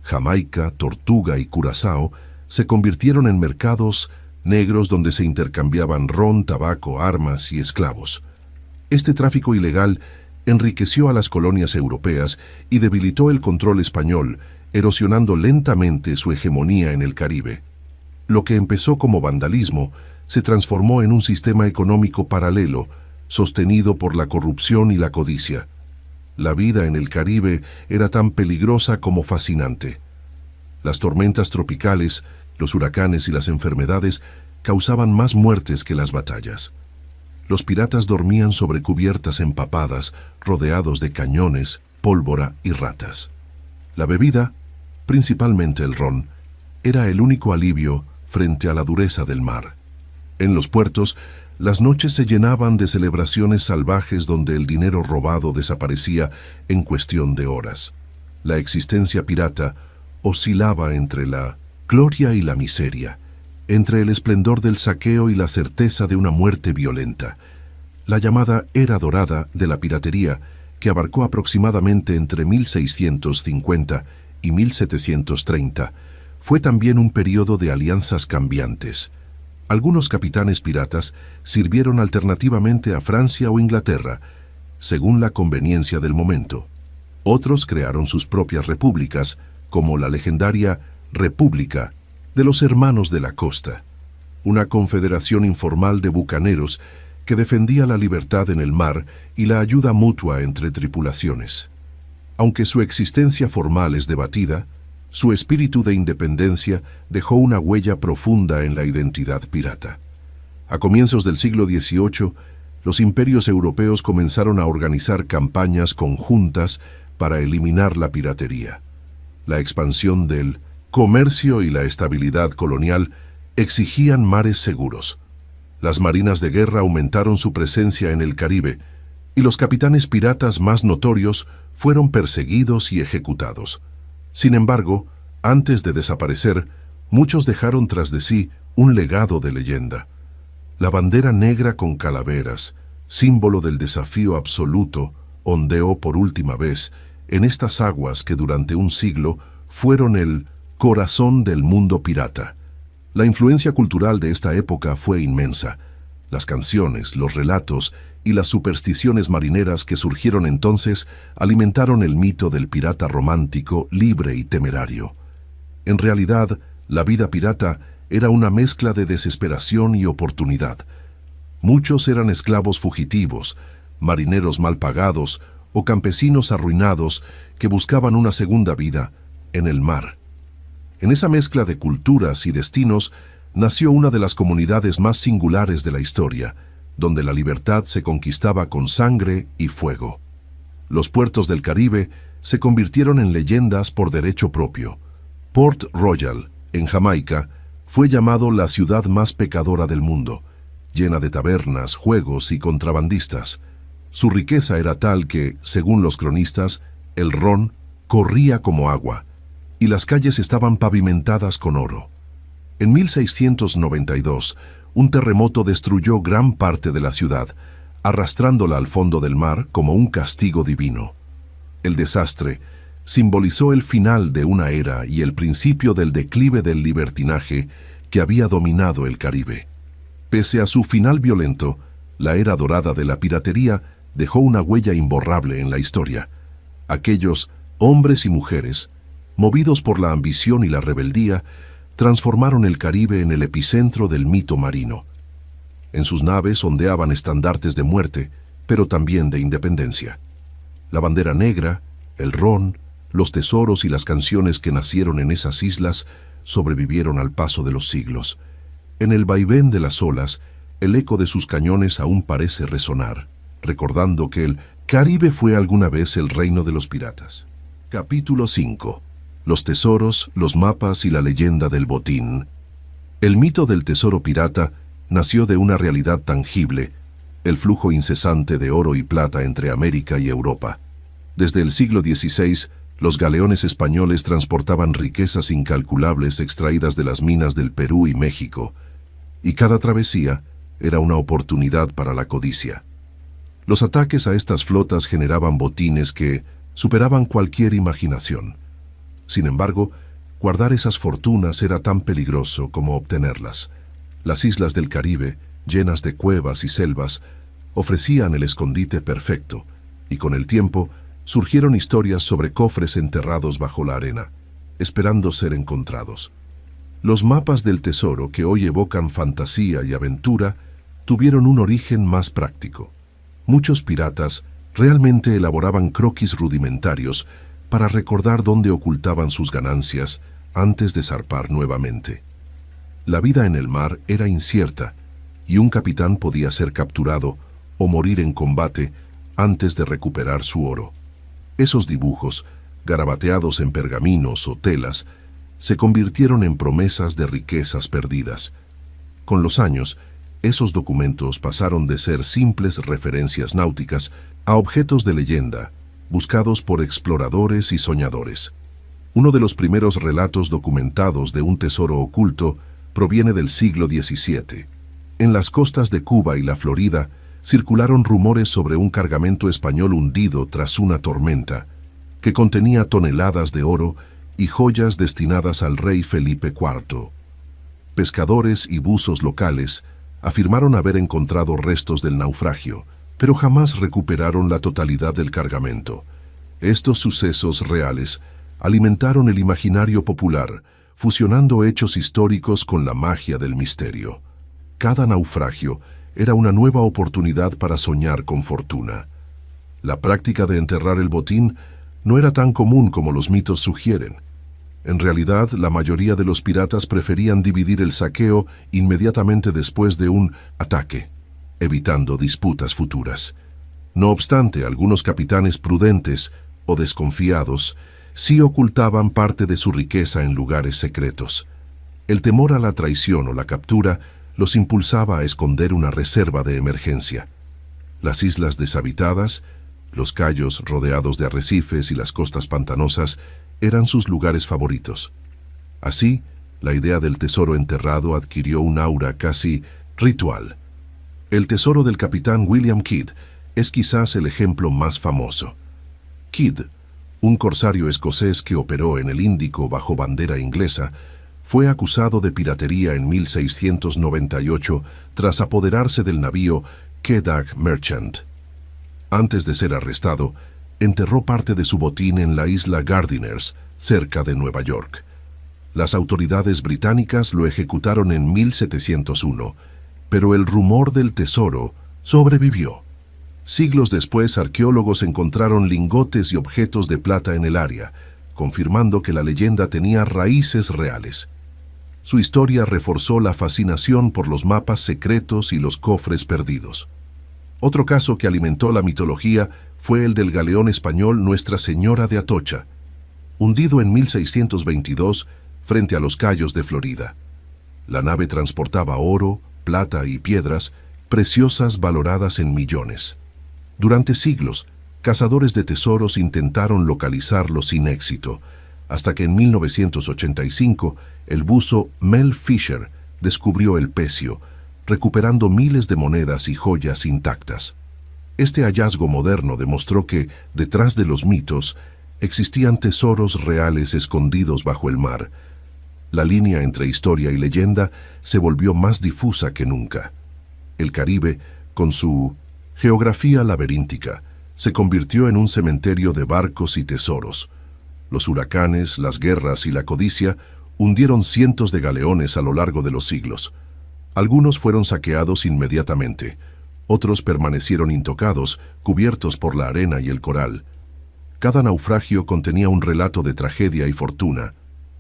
Jamaica, Tortuga y Curazao se convirtieron en mercados negros donde se intercambiaban ron, tabaco, armas y esclavos. Este tráfico ilegal enriqueció a las colonias europeas y debilitó el control español, erosionando lentamente su hegemonía en el Caribe. Lo que empezó como vandalismo se transformó en un sistema económico paralelo, sostenido por la corrupción y la codicia. La vida en el Caribe era tan peligrosa como fascinante. Las tormentas tropicales, los huracanes y las enfermedades causaban más muertes que las batallas. Los piratas dormían sobre cubiertas empapadas, rodeados de cañones, pólvora y ratas. La bebida, principalmente el ron, era el único alivio frente a la dureza del mar. En los puertos, las noches se llenaban de celebraciones salvajes donde el dinero robado desaparecía en cuestión de horas. La existencia pirata oscilaba entre la gloria y la miseria, entre el esplendor del saqueo y la certeza de una muerte violenta. La llamada Era Dorada de la piratería, que abarcó aproximadamente entre 1650 y 1730, fue también un periodo de alianzas cambiantes. Algunos capitanes piratas sirvieron alternativamente a Francia o Inglaterra, según la conveniencia del momento. Otros crearon sus propias repúblicas, como la legendaria República de los Hermanos de la Costa, una confederación informal de bucaneros que defendía la libertad en el mar y la ayuda mutua entre tripulaciones. Aunque su existencia formal es debatida, su espíritu de independencia dejó una huella profunda en la identidad pirata. A comienzos del siglo XVIII, los imperios europeos comenzaron a organizar campañas conjuntas para eliminar la piratería. La expansión del comercio y la estabilidad colonial exigían mares seguros. Las marinas de guerra aumentaron su presencia en el Caribe, y los capitanes piratas más notorios fueron perseguidos y ejecutados. Sin embargo, antes de desaparecer, muchos dejaron tras de sí un legado de leyenda. La bandera negra con calaveras, símbolo del desafío absoluto, ondeó por última vez en estas aguas que durante un siglo fueron el corazón del mundo pirata. La influencia cultural de esta época fue inmensa. Las canciones, los relatos y las supersticiones marineras que surgieron entonces alimentaron el mito del pirata romántico, libre y temerario. En realidad, la vida pirata era una mezcla de desesperación y oportunidad. Muchos eran esclavos fugitivos, marineros mal pagados o campesinos arruinados que buscaban una segunda vida en el mar. En esa mezcla de culturas y destinos nació una de las comunidades más singulares de la historia, donde la libertad se conquistaba con sangre y fuego. Los puertos del Caribe se convirtieron en leyendas por derecho propio. Port Royal, en Jamaica, fue llamado la ciudad más pecadora del mundo, llena de tabernas, juegos y contrabandistas. Su riqueza era tal que, según los cronistas, el ron corría como agua y las calles estaban pavimentadas con oro. En 1692, un terremoto destruyó gran parte de la ciudad, arrastrándola al fondo del mar como un castigo divino. El desastre simbolizó el final de una era y el principio del declive del libertinaje que había dominado el Caribe. Pese a su final violento, la era dorada de la piratería dejó una huella imborrable en la historia. Aquellos hombres y mujeres, movidos por la ambición y la rebeldía, transformaron el Caribe en el epicentro del mito marino. En sus naves ondeaban estandartes de muerte, pero también de independencia. La bandera negra, el ron, los tesoros y las canciones que nacieron en esas islas sobrevivieron al paso de los siglos. En el vaivén de las olas, el eco de sus cañones aún parece resonar, recordando que el Caribe fue alguna vez el reino de los piratas. Capítulo 5. Los tesoros, los mapas y la leyenda del botín. El mito del tesoro pirata nació de una realidad tangible, el flujo incesante de oro y plata entre América y Europa. Desde el siglo XVI, los galeones españoles transportaban riquezas incalculables extraídas de las minas del Perú y México, y cada travesía era una oportunidad para la codicia. Los ataques a estas flotas generaban botines que superaban cualquier imaginación. Sin embargo, guardar esas fortunas era tan peligroso como obtenerlas. Las islas del Caribe, llenas de cuevas y selvas, ofrecían el escondite perfecto, y con el tiempo surgieron historias sobre cofres enterrados bajo la arena, esperando ser encontrados. Los mapas del tesoro, que hoy evocan fantasía y aventura, tuvieron un origen más práctico. Muchos piratas realmente elaboraban croquis rudimentarios para recordar dónde ocultaban sus ganancias antes de zarpar nuevamente. La vida en el mar era incierta y un capitán podía ser capturado o morir en combate antes de recuperar su oro. Esos dibujos, garabateados en pergaminos o telas, se convirtieron en promesas de riquezas perdidas. Con los años, esos documentos pasaron de ser simples referencias náuticas a objetos de leyenda, buscados por exploradores y soñadores. Uno de los primeros relatos documentados de un tesoro oculto proviene del siglo XVII. En las costas de Cuba y la Florida circularon rumores sobre un cargamento español hundido tras una tormenta, que contenía toneladas de oro y joyas destinadas al rey Felipe IV. Pescadores y buzos locales afirmaron haber encontrado restos del naufragio, pero jamás recuperaron la totalidad del cargamento. Estos sucesos reales alimentaron el imaginario popular, fusionando hechos históricos con la magia del misterio. Cada naufragio era una nueva oportunidad para soñar con fortuna. La práctica de enterrar el botín no era tan común como los mitos sugieren. En realidad, la mayoría de los piratas preferían dividir el saqueo inmediatamente después de un ataque, evitando disputas futuras. No obstante, algunos capitanes prudentes o desconfiados sí ocultaban parte de su riqueza en lugares secretos. El temor a la traición o la captura los impulsaba a esconder una reserva de emergencia. Las islas deshabitadas, los cayos rodeados de arrecifes y las costas pantanosas eran sus lugares favoritos. Así, la idea del tesoro enterrado adquirió un aura casi ritual. El tesoro del capitán William Kidd es quizás el ejemplo más famoso. Kidd, un corsario escocés que operó en el Índico bajo bandera inglesa, fue acusado de piratería en 1698 tras apoderarse del navío Quedagh Merchant. Antes de ser arrestado, enterró parte de su botín en la isla Gardiners, cerca de Nueva York. Las autoridades británicas lo ejecutaron en 1701, pero el rumor del tesoro sobrevivió. Siglos después, arqueólogos encontraron lingotes y objetos de plata en el área, confirmando que la leyenda tenía raíces reales. Su historia reforzó la fascinación por los mapas secretos y los cofres perdidos. Otro caso que alimentó la mitología fue el del galeón español Nuestra Señora de Atocha, hundido en 1622 frente a los Cayos de Florida. La nave transportaba oro, plata y piedras preciosas valoradas en millones. Durante siglos, cazadores de tesoros intentaron localizarlo sin éxito, hasta que en 1985 el buzo Mel Fisher descubrió el pecio, recuperando miles de monedas y joyas intactas. Este hallazgo moderno demostró que, detrás de los mitos, existían tesoros reales escondidos bajo el mar. La línea entre historia y leyenda se volvió más difusa que nunca. El Caribe, con su geografía laberíntica, se convirtió en un cementerio de barcos y tesoros. Los huracanes, las guerras y la codicia hundieron cientos de galeones a lo largo de los siglos. Algunos fueron saqueados inmediatamente, otros permanecieron intocados, cubiertos por la arena y el coral. Cada naufragio contenía un relato de tragedia y fortuna.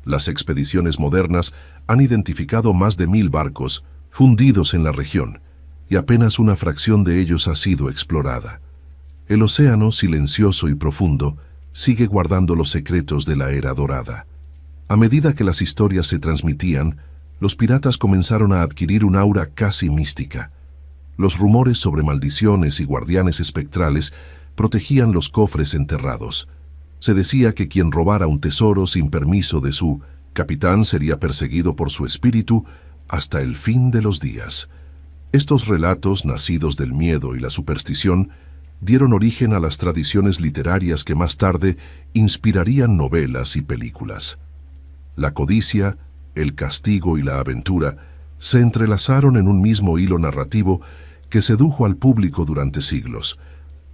Las expediciones modernas han identificado más de 1000 barcos fundidos en la región, y apenas una fracción de ellos ha sido explorada. El océano, silencioso y profundo, sigue guardando los secretos de la era dorada. A medida que las historias se transmitían, los piratas comenzaron a adquirir un aura casi mística. Los rumores sobre maldiciones y guardianes espectrales protegían los cofres enterrados. Se decía que quien robara un tesoro sin permiso de su capitán sería perseguido por su espíritu hasta el fin de los días. Estos relatos, nacidos del miedo y la superstición, dieron origen a las tradiciones literarias que más tarde inspirarían novelas y películas. La codicia, el castigo y la aventura se entrelazaron en un mismo hilo narrativo que sedujo al público durante siglos.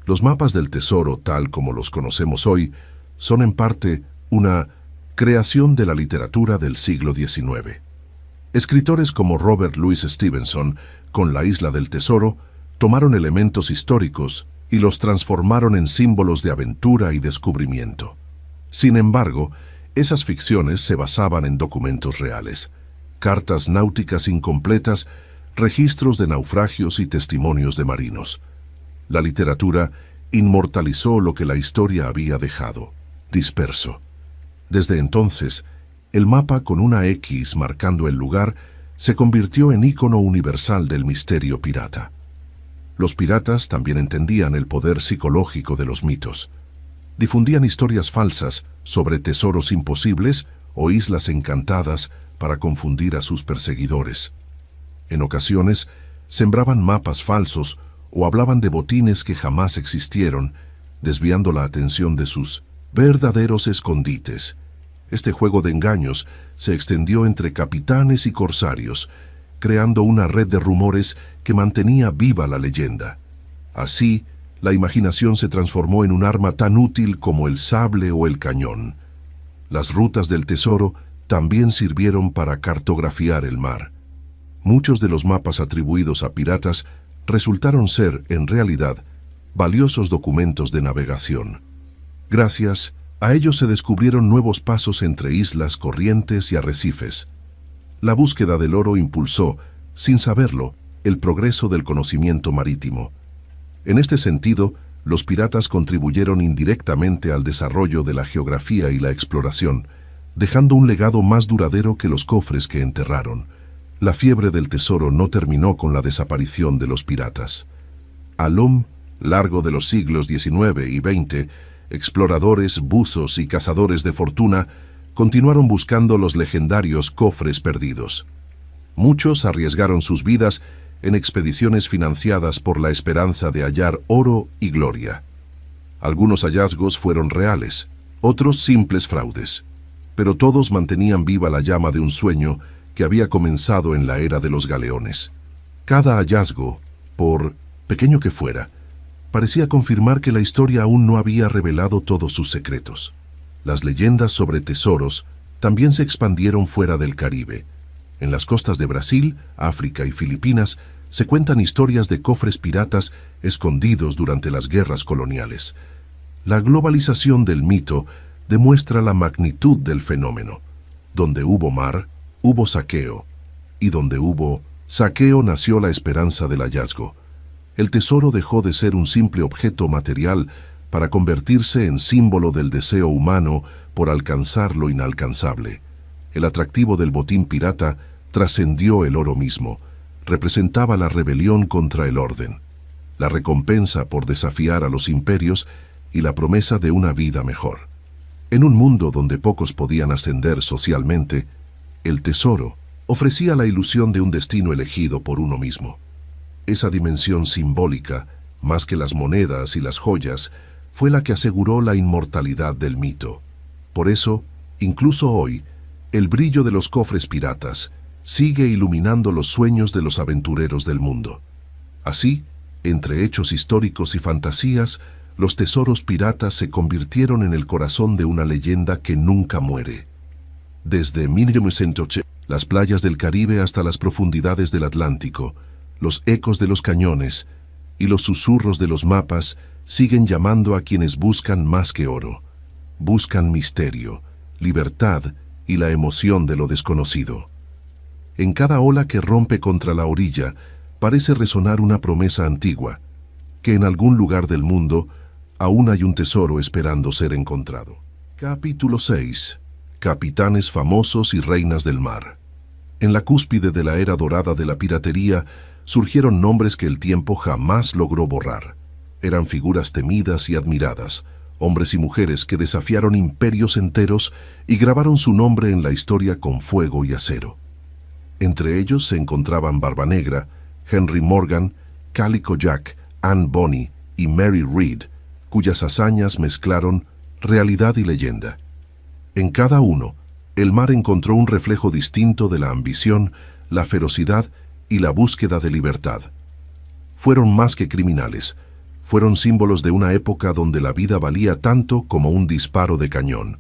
Los mapas del tesoro, tal como los conocemos hoy, son en parte una creación de la literatura del siglo XIX. Escritores como Robert Louis Stevenson, con La Isla del Tesoro, tomaron elementos históricos y los transformaron en símbolos de aventura y descubrimiento. Sin embargo, esas ficciones se basaban en documentos reales, cartas náuticas incompletas, registros de naufragios y testimonios de marinos. La literatura inmortalizó lo que la historia había dejado, disperso. Desde entonces, el mapa con una X marcando el lugar se convirtió en ícono universal del misterio pirata. Los piratas también entendían el poder psicológico de los mitos. Difundían historias falsas sobre tesoros imposibles o islas encantadas para confundir a sus perseguidores. En ocasiones, sembraban mapas falsos o hablaban de botines que jamás existieron, desviando la atención de sus verdaderos escondites. Este juego de engaños se extendió entre capitanes y corsarios, creando una red de rumores que mantenía viva la leyenda. Así, la imaginación se transformó en un arma tan útil como el sable o el cañón. Las rutas del tesoro también sirvieron para cartografiar el mar. Muchos de los mapas atribuidos a piratas resultaron ser, en realidad, valiosos documentos de navegación. Gracias a ellos se descubrieron nuevos pasos entre islas, corrientes y arrecifes. La búsqueda del oro impulsó, sin saberlo, el progreso del conocimiento marítimo. En este sentido, los piratas contribuyeron indirectamente al desarrollo de la geografía y la exploración, dejando un legado más duradero que los cofres que enterraron. La fiebre del tesoro no terminó con la desaparición de los piratas. A lo largo de los siglos XIX y XX, exploradores, buzos y cazadores de fortuna continuaron buscando los legendarios cofres perdidos. Muchos arriesgaron sus vidas en expediciones financiadas por la esperanza de hallar oro y gloria. Algunos hallazgos fueron reales, otros simples fraudes, pero todos mantenían viva la llama de un sueño que había comenzado en la era de los galeones. Cada hallazgo, por pequeño que fuera, parecía confirmar que la historia aún no había revelado todos sus secretos. Las leyendas sobre tesoros también se expandieron fuera del Caribe. En las costas de Brasil, África y Filipinas se cuentan historias de cofres piratas escondidos durante las guerras coloniales. La globalización del mito demuestra la magnitud del fenómeno. Donde hubo mar, hubo saqueo, y donde hubo saqueo nació la esperanza del hallazgo. El tesoro dejó de ser un simple objeto material para convertirse en símbolo del deseo humano por alcanzar lo inalcanzable. El atractivo del botín pirata trascendió el oro mismo, representaba la rebelión contra el orden, la recompensa por desafiar a los imperios y la promesa de una vida mejor. En un mundo donde pocos podían ascender socialmente, el tesoro ofrecía la ilusión de un destino elegido por uno mismo. Esa dimensión simbólica, más que las monedas y las joyas, fue la que aseguró la inmortalidad del mito. Por eso, incluso hoy, el brillo de los cofres piratas sigue iluminando los sueños de los aventureros del mundo. Así, entre hechos históricos y fantasías, los tesoros piratas se convirtieron en el corazón de una leyenda que nunca muere. Desde 1908, las playas del Caribe hasta las profundidades del Atlántico, los ecos de los cañones y los susurros de los mapas siguen llamando a quienes buscan más que oro. Buscan misterio, libertad y la emoción de lo desconocido. En cada ola que rompe contra la orilla parece resonar una promesa antigua, que en algún lugar del mundo aún hay un tesoro esperando ser encontrado. Capítulo 6. Capitanes famosos y reinas del mar. En la cúspide de la era dorada de la piratería surgieron nombres que el tiempo jamás logró borrar. Eran figuras temidas y admiradas, hombres y mujeres que desafiaron imperios enteros y grabaron su nombre en la historia con fuego y acero. Entre ellos se encontraban Barbanegra, Henry Morgan, Calico Jack, Anne Bonny y Mary Read, cuyas hazañas mezclaron realidad y leyenda. En cada uno, el mar encontró un reflejo distinto de la ambición, la ferocidad y la búsqueda de libertad. Fueron más que criminales, fueron símbolos de una época donde la vida valía tanto como un disparo de cañón.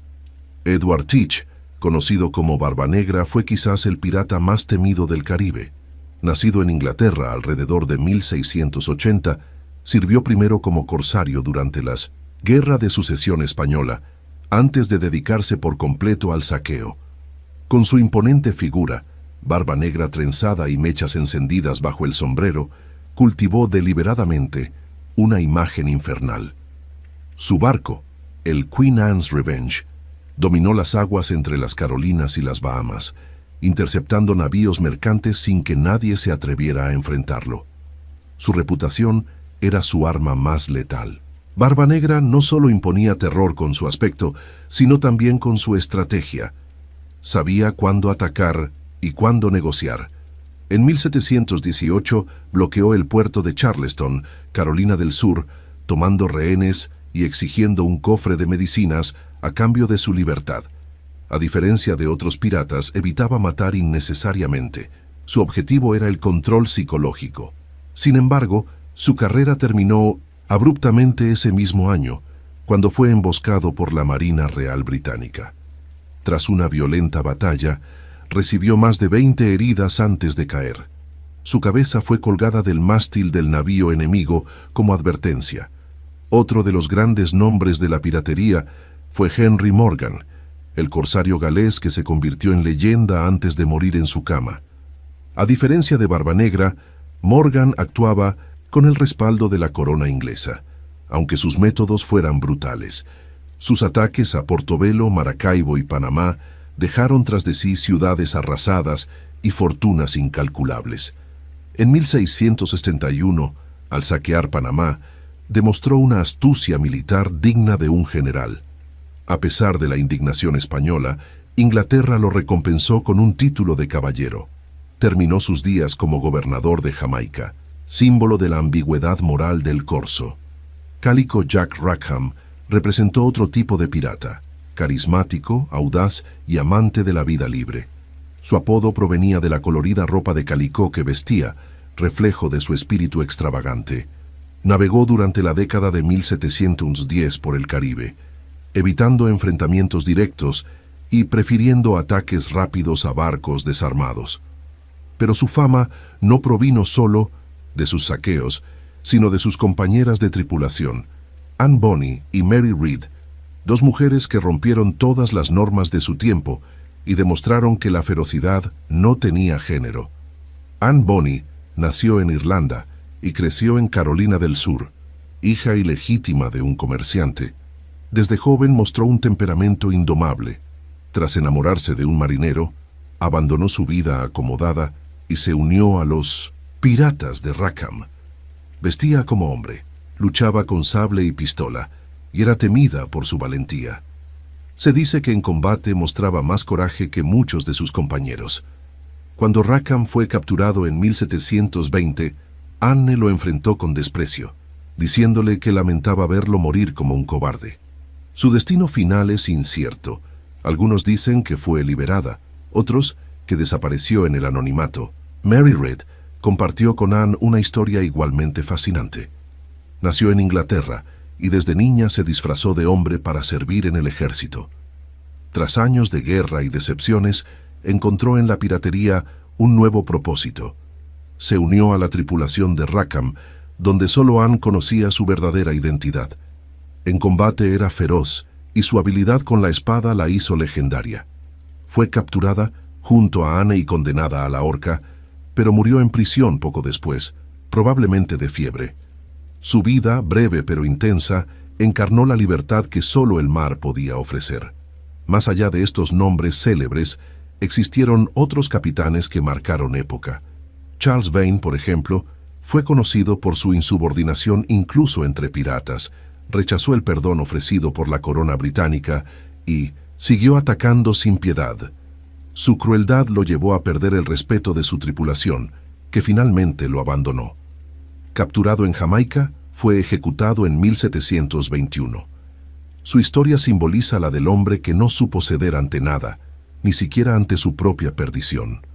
Edward Teach, conocido como Barbanegra, fue quizás el pirata más temido del Caribe. Nacido en Inglaterra alrededor de 1680, sirvió primero como corsario durante las Guerra de Sucesión Española, antes de dedicarse por completo al saqueo. Con su imponente figura, barba negra trenzada y mechas encendidas bajo el sombrero, cultivó deliberadamente una imagen infernal. Su barco, el Queen Anne's Revenge, dominó las aguas entre las Carolinas y las Bahamas, interceptando navíos mercantes sin que nadie se atreviera a enfrentarlo. Su reputación era su arma más letal. Barbanegra no solo imponía terror con su aspecto, sino también con su estrategia. Sabía cuándo atacar y cuándo negociar. En 1718 bloqueó el puerto de Charleston, Carolina del Sur, tomando rehenes y exigiendo un cofre de medicinas a cambio de su libertad. A diferencia de otros piratas, evitaba matar innecesariamente. Su objetivo era el control psicológico. Sin embargo, su carrera terminó abruptamente ese mismo año, cuando fue emboscado por la Marina Real Británica. Tras una violenta batalla, recibió más de 20 heridas antes de caer. Su cabeza fue colgada del mástil del navío enemigo como advertencia. Otro de los grandes nombres de la piratería fue Henry Morgan, el corsario galés que se convirtió en leyenda antes de morir en su cama. A diferencia de Barbanegra, Morgan actuaba con el respaldo de la corona inglesa, aunque sus métodos fueran brutales. Sus ataques a Portobelo, Maracaibo y Panamá dejaron tras de sí ciudades arrasadas y fortunas incalculables. En 1671, al saquear Panamá, demostró una astucia militar digna de un general. A pesar de la indignación española, Inglaterra lo recompensó con un título de caballero. Terminó sus días como gobernador de Jamaica, símbolo de la ambigüedad moral del corso. Calico Jack Rackham representó otro tipo de pirata, carismático, audaz y amante de la vida libre. Su apodo provenía de la colorida ropa de calicó que vestía, reflejo de su espíritu extravagante. Navegó durante la década de 1710 por el Caribe, evitando enfrentamientos directos y prefiriendo ataques rápidos a barcos desarmados. Pero su fama no provino solo de sus saqueos, sino de sus compañeras de tripulación, Anne Bonny y Mary Read, dos mujeres que rompieron todas las normas de su tiempo y demostraron que la ferocidad no tenía género. Anne Bonny nació en Irlanda y creció en Carolina del Sur, hija ilegítima de un comerciante. Desde joven mostró un temperamento indomable. Tras enamorarse de un marinero, abandonó su vida acomodada y se unió a los piratas de Rackham. Vestía como hombre, luchaba con sable y pistola, y era temida por su valentía. Se dice que en combate mostraba más coraje que muchos de sus compañeros. Cuando Rackham fue capturado en 1720, Anne lo enfrentó con desprecio, diciéndole que lamentaba verlo morir como un cobarde. Su destino final es incierto. Algunos dicen que fue liberada, otros que desapareció en el anonimato. Mary Read compartió con Anne una historia igualmente fascinante. Nació en Inglaterra y desde niña se disfrazó de hombre para servir en el ejército. Tras años de guerra y decepciones, encontró en la piratería un nuevo propósito. Se unió a la tripulación de Rackham, donde solo Anne conocía su verdadera identidad. En combate era feroz y su habilidad con la espada la hizo legendaria. Fue capturada junto a Anne y condenada a la horca, pero murió en prisión poco después, probablemente de fiebre. Su vida, breve pero intensa, encarnó la libertad que solo el mar podía ofrecer. Más allá de estos nombres célebres, existieron otros capitanes que marcaron época. Charles Vane, por ejemplo, fue conocido por su insubordinación incluso entre piratas, rechazó el perdón ofrecido por la corona británica y siguió atacando sin piedad. Su crueldad lo llevó a perder el respeto de su tripulación, que finalmente lo abandonó. Capturado en Jamaica, fue ejecutado en 1721. Su historia simboliza la del hombre que no supo ceder ante nada, ni siquiera ante su propia perdición.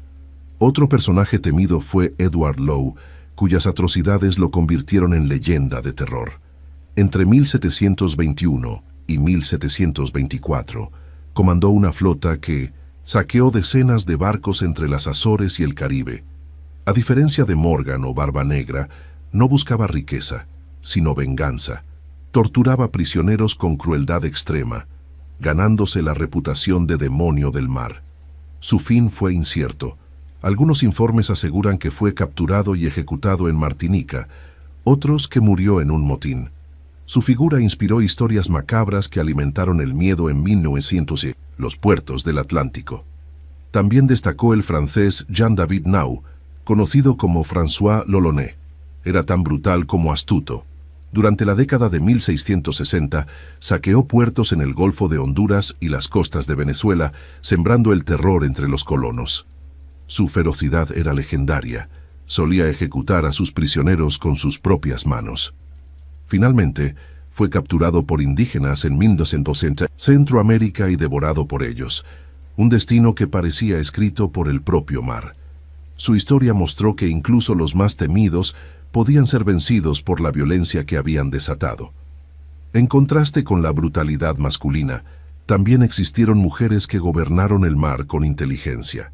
Otro personaje temido fue Edward Lowe, cuyas atrocidades lo convirtieron en leyenda de terror. Entre 1721 y 1724, comandó una flota que saqueó decenas de barcos entre las Azores y el Caribe. A diferencia de Morgan o Barba Negra, no buscaba riqueza, sino venganza. Torturaba prisioneros con crueldad extrema, ganándose la reputación de demonio del mar. Su fin fue incierto. Algunos informes aseguran que fue capturado y ejecutado en Martinica, otros que murió en un motín. Su figura inspiró historias macabras que alimentaron el miedo en 1900 en los puertos del Atlántico. También destacó el francés Jean-David Nau, conocido como François l'Olonnais. Era tan brutal como astuto. Durante la década de 1660, saqueó puertos en el Golfo de Honduras y las costas de Venezuela, sembrando el terror entre los colonos. Su ferocidad era legendaria. Solía ejecutar a sus prisioneros con sus propias manos. Finalmente, fue capturado por indígenas en 1960 en Centroamérica y devorado por ellos, un destino que parecía escrito por el propio mar. Su historia mostró que incluso los más temidos podían ser vencidos por la violencia que habían desatado. En contraste con la brutalidad masculina, también existieron mujeres que gobernaron el mar con inteligencia.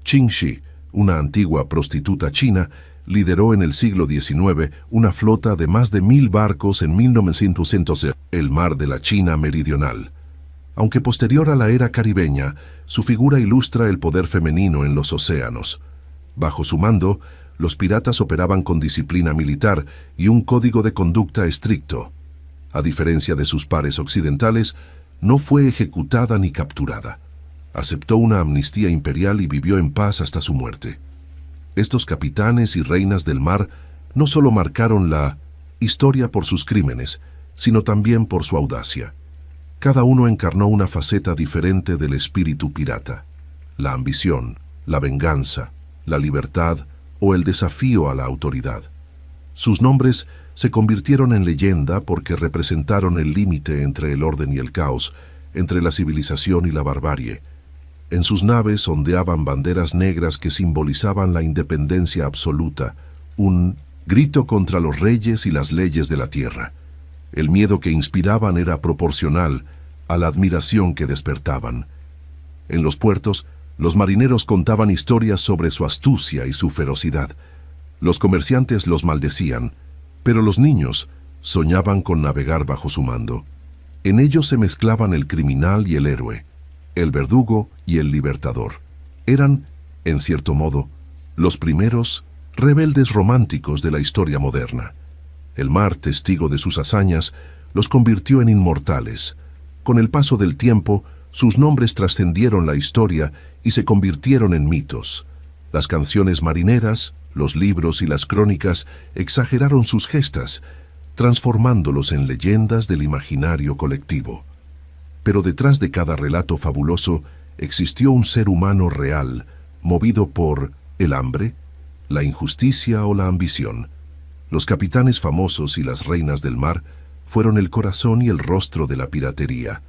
Qing Shi, una antigua prostituta china, lideró en el siglo XIX una flota de más de 1000 barcos en 1911, el mar de la China meridional. Aunque posterior a la era caribeña, su figura ilustra el poder femenino en los océanos. Bajo su mando, los piratas operaban con disciplina militar y un código de conducta estricto. A diferencia de sus pares occidentales, no fue ejecutada ni capturada. Aceptó una amnistía imperial y vivió en paz hasta su muerte. Estos capitanes y reinas del mar no solo marcaron la historia por sus crímenes, sino también por su audacia. Cada uno encarnó una faceta diferente del espíritu pirata: la ambición, la venganza, la libertad o el desafío a la autoridad. Sus nombres se convirtieron en leyenda porque representaron el límite entre el orden y el caos, entre la civilización y la barbarie. En sus naves ondeaban banderas negras que simbolizaban la independencia absoluta, un grito contra los reyes y las leyes de la tierra. El miedo que inspiraban era proporcional a la admiración que despertaban. En los puertos, los marineros contaban historias sobre su astucia y su ferocidad. Los comerciantes los maldecían, pero los niños soñaban con navegar bajo su mando. En ellos se mezclaban el criminal y el héroe, el verdugo y el libertador. Eran, en cierto modo, los primeros rebeldes románticos de la historia moderna. El mar, testigo de sus hazañas, los convirtió en inmortales. Con el paso del tiempo, sus nombres trascendieron la historia y se convirtieron en mitos. Las canciones marineras, los libros y las crónicas exageraron sus gestas, transformándolos en leyendas del imaginario colectivo. Pero detrás de cada relato fabuloso existió un ser humano real, movido por el hambre, la injusticia o la ambición. Los capitanes famosos y las reinas del mar fueron el corazón y el rostro de la piratería.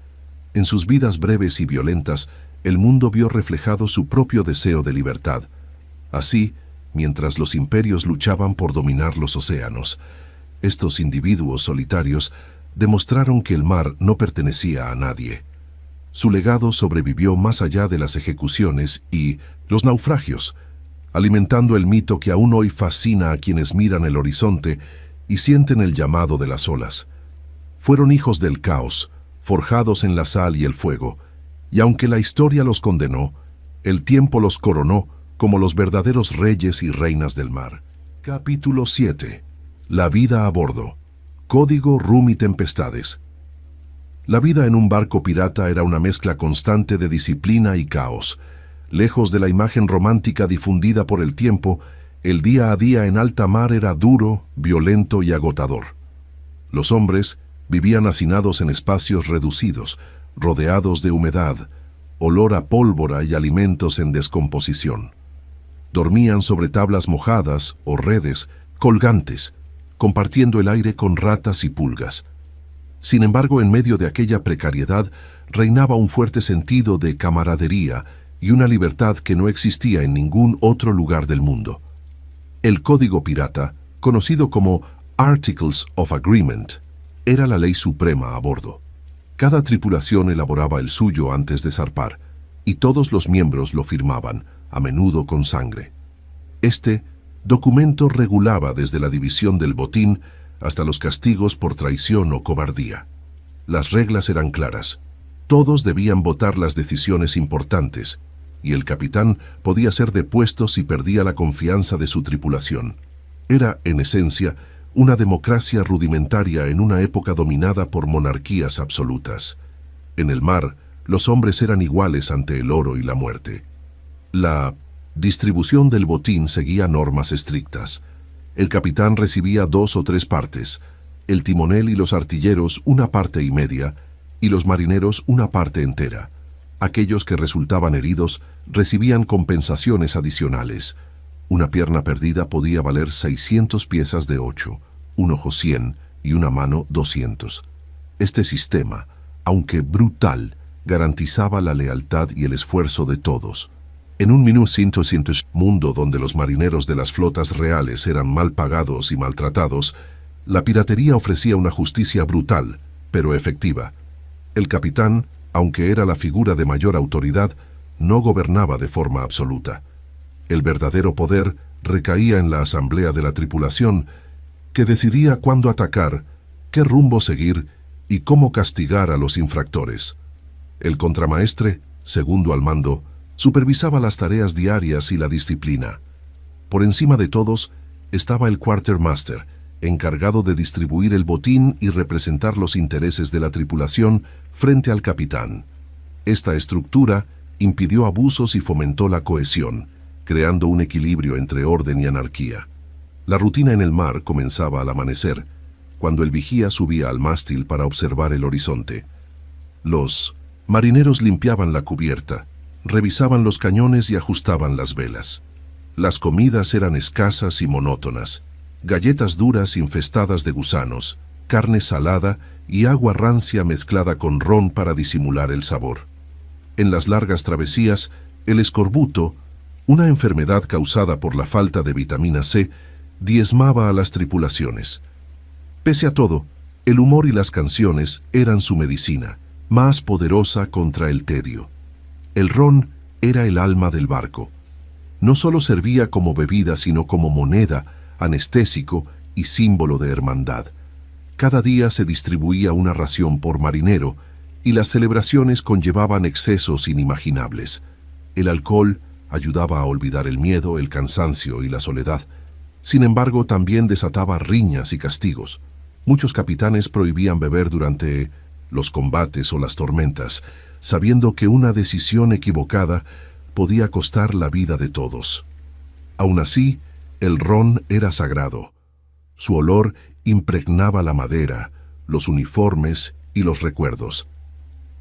En sus vidas breves y violentas, el mundo vio reflejado su propio deseo de libertad. Así, mientras los imperios luchaban por dominar los océanos, estos individuos solitarios demostraron que el mar no pertenecía a nadie. Su legado sobrevivió más allá de las ejecuciones y los naufragios, alimentando el mito que aún hoy fascina a quienes miran el horizonte y sienten el llamado de las olas. Fueron hijos del caos, forjados en la sal y el fuego, y aunque la historia los condenó, el tiempo los coronó como los verdaderos reyes y reinas del mar. Capítulo 7. La vida a bordo. Código, rum y tempestades. La vida en un barco pirata era una mezcla constante de disciplina y caos. Lejos de la imagen romántica difundida por el tiempo, el día a día en alta mar era duro, violento y agotador. Los hombres vivían hacinados en espacios reducidos, rodeados de humedad, olor a pólvora y alimentos en descomposición. Dormían sobre tablas mojadas o redes colgantes, compartiendo el aire con ratas y pulgas. Sin embargo, en medio de aquella precariedad reinaba un fuerte sentido de camaradería y una libertad que no existía en ningún otro lugar del mundo. El Código Pirata, conocido como Articles of Agreement, era la ley suprema a bordo. Cada tripulación elaboraba el suyo antes de zarpar, y todos los miembros lo firmaban, a menudo con sangre. Este documento regulaba desde la división del botín hasta los castigos por traición o cobardía. Las reglas eran claras. Todos debían votar las decisiones importantes, y el capitán podía ser depuesto si perdía la confianza de su tripulación. Era, en esencia, una democracia rudimentaria en una época dominada por monarquías absolutas. En el mar, los hombres eran iguales ante el oro y la muerte. La distribución del botín seguía normas estrictas. El capitán recibía 2 o 3 partes, el timonel y los artilleros una parte y media, y los marineros una parte entera. Aquellos que resultaban heridos recibían compensaciones adicionales. Una pierna perdida podía valer 600 piezas de 8, un ojo 100 y una mano 200. Este sistema, aunque brutal, garantizaba la lealtad y el esfuerzo de todos. En un mundo donde los marineros de las flotas reales eran mal pagados y maltratados, la piratería ofrecía una justicia brutal, pero efectiva. El capitán, aunque era la figura de mayor autoridad, no gobernaba de forma absoluta. El verdadero poder recaía en la asamblea de la tripulación, que decidía cuándo atacar, qué rumbo seguir y cómo castigar a los infractores. El contramaestre, segundo al mando, supervisaba las tareas diarias y la disciplina. Por encima de todos estaba el quartermaster, encargado de distribuir el botín y representar los intereses de la tripulación frente al capitán. Esta estructura impidió abusos y fomentó la cohesión, creando un equilibrio entre orden y anarquía. La rutina en el mar comenzaba al amanecer, cuando el vigía subía al mástil para observar el horizonte. Los marineros limpiaban la cubierta, revisaban los cañones y ajustaban las velas. Las comidas eran escasas y monótonas: galletas duras infestadas de gusanos, carne salada y agua rancia mezclada con ron para disimular el sabor. En las largas travesías, el escorbuto, una enfermedad causada por la falta de vitamina C, diezmaba a las tripulaciones. Pese a todo, el humor y las canciones eran su medicina, más poderosa contra el tedio. El ron era el alma del barco. No solo servía como bebida, sino como moneda, anestésico y símbolo de hermandad. Cada día se distribuía una ración por marinero y las celebraciones conllevaban excesos inimaginables. El alcohol ayudaba a olvidar el miedo, el cansancio y la soledad. Sin embargo, también desataba riñas y castigos. Muchos capitanes prohibían beber durante los combates o las tormentas, sabiendo que una decisión equivocada podía costar la vida de todos. Aún así, el ron era sagrado. Su olor impregnaba la madera, los uniformes y los recuerdos.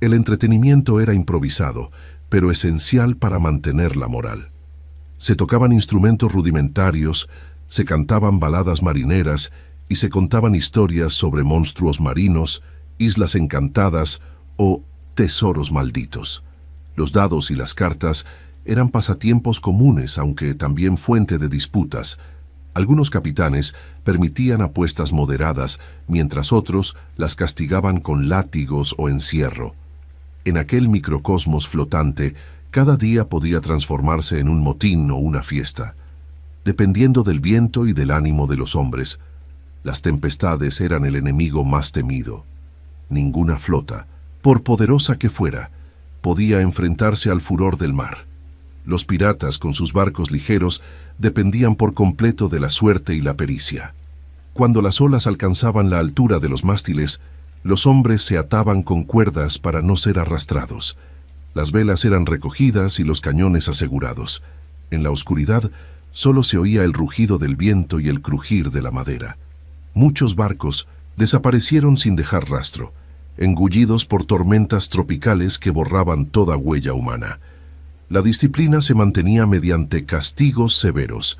El entretenimiento era improvisado, pero esencial para mantener la moral. Se tocaban instrumentos rudimentarios, se cantaban baladas marineras y se contaban historias sobre monstruos marinos, islas encantadas o tesoros malditos. Los dados y las cartas eran pasatiempos comunes, aunque también fuente de disputas. Algunos capitanes permitían apuestas moderadas, mientras otros las castigaban con látigos o encierro. En aquel microcosmos flotante, cada día podía transformarse en un motín o una fiesta. Dependiendo del viento y del ánimo de los hombres, las tempestades eran el enemigo más temido. Ninguna flota, por poderosa que fuera, podía enfrentarse al furor del mar. Los piratas, con sus barcos ligeros, dependían por completo de la suerte y la pericia. Cuando las olas alcanzaban la altura de los mástiles, los hombres se ataban con cuerdas para no ser arrastrados. Las velas eran recogidas y los cañones asegurados. En la oscuridad, solo se oía el rugido del viento y el crujir de la madera. Muchos barcos desaparecieron sin dejar rastro, engullidos por tormentas tropicales que borraban toda huella humana. La disciplina se mantenía mediante castigos severos.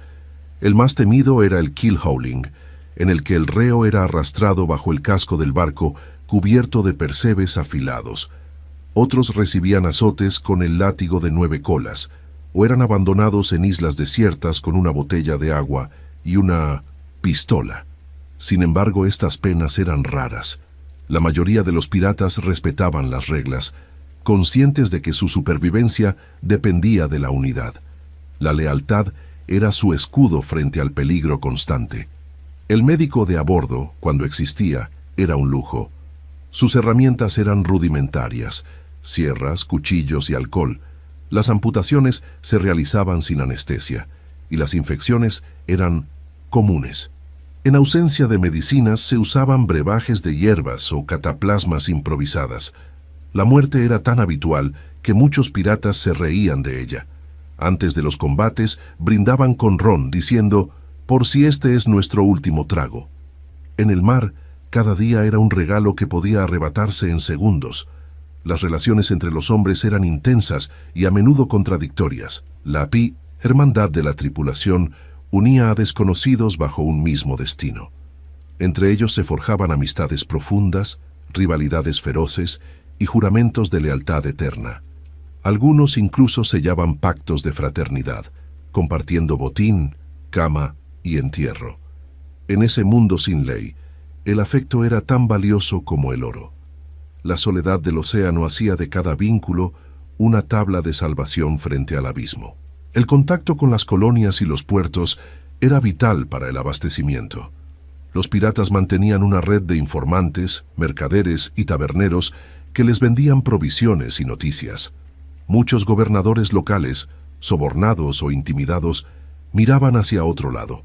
El más temido era el keel-hauling, en el que el reo era arrastrado bajo el casco del barco cubierto de percebes afilados. Otros recibían azotes con el látigo de 9 colas, o eran abandonados en islas desiertas con una botella de agua y una pistola. Sin embargo, estas penas eran raras. La mayoría de los piratas respetaban las reglas, conscientes de que su supervivencia dependía de la unidad. La lealtad era su escudo frente al peligro constante. El médico de a bordo, cuando existía, era un lujo. Sus herramientas eran rudimentarias: sierras, cuchillos y alcohol. Las amputaciones se realizaban sin anestesia, y las infecciones eran comunes. En ausencia de medicinas se usaban brebajes de hierbas o cataplasmas improvisadas. La muerte era tan habitual que muchos piratas se reían de ella. Antes de los combates brindaban con ron, diciendo: «por si este es nuestro último trago». En el mar, cada día era un regalo que podía arrebatarse en segundos. Las relaciones entre los hombres eran intensas y a menudo contradictorias. La hermandad de la tripulación unía a desconocidos bajo un mismo destino. Entre ellos se forjaban amistades profundas, rivalidades feroces y juramentos de lealtad eterna. Algunos incluso sellaban pactos de fraternidad, compartiendo botín, cama y entierro. En ese mundo sin ley, el afecto era tan valioso como el oro. La soledad del océano hacía de cada vínculo una tabla de salvación frente al abismo. El contacto con las colonias y los puertos era vital para el abastecimiento. Los piratas mantenían una red de informantes, mercaderes y taberneros que les vendían provisiones y noticias. Muchos gobernadores locales, sobornados o intimidados, miraban hacia otro lado.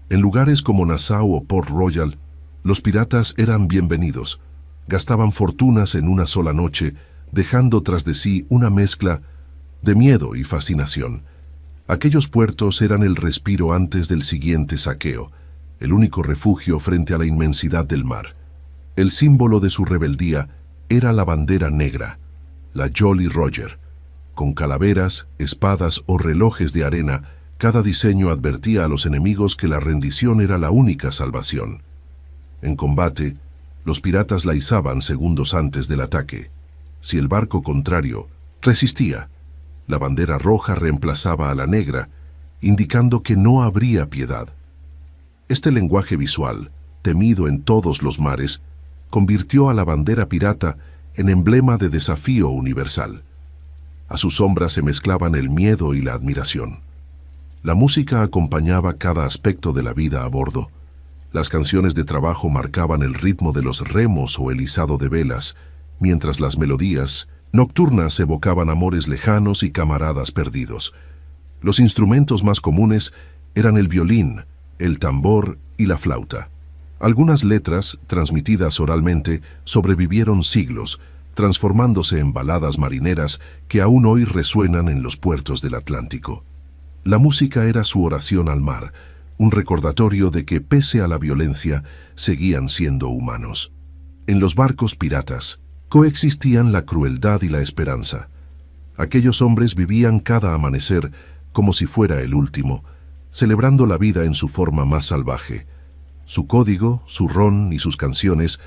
En lugares como Nassau o Port Royal, los piratas eran bienvenidos. Gastaban fortunas en una sola noche, dejando tras de sí una mezcla de miedo y fascinación. Aquellos puertos eran el respiro antes del siguiente saqueo, el único refugio frente a la inmensidad del mar. El símbolo de su rebeldía era la bandera negra, la Jolly Roger. Con calaveras, espadas o relojes de arena, cada diseño advertía a los enemigos que la rendición era la única salvación. En combate, los piratas la izaban segundos antes del ataque. Si el barco contrario resistía, la bandera roja reemplazaba a la negra, indicando que no habría piedad. Este lenguaje visual, temido en todos los mares, convirtió a la bandera pirata en emblema de desafío universal. A su sombra se mezclaban el miedo y la admiración. La música acompañaba cada aspecto de la vida a bordo. Las canciones de trabajo marcaban el ritmo de los remos o el izado de velas, mientras las melodías nocturnas evocaban amores lejanos y camaradas perdidos. Los instrumentos más comunes eran el violín, el tambor y la flauta. Algunas letras, transmitidas oralmente, sobrevivieron siglos, transformándose en baladas marineras que aún hoy resuenan en los puertos del Atlántico. La música era su oración al mar, un recordatorio de que, pese a la violencia, seguían siendo humanos. En los barcos piratas coexistían la crueldad y la esperanza. Aquellos hombres vivían cada amanecer como si fuera el último, celebrando la vida en su forma más salvaje. Su código, su ron y sus canciones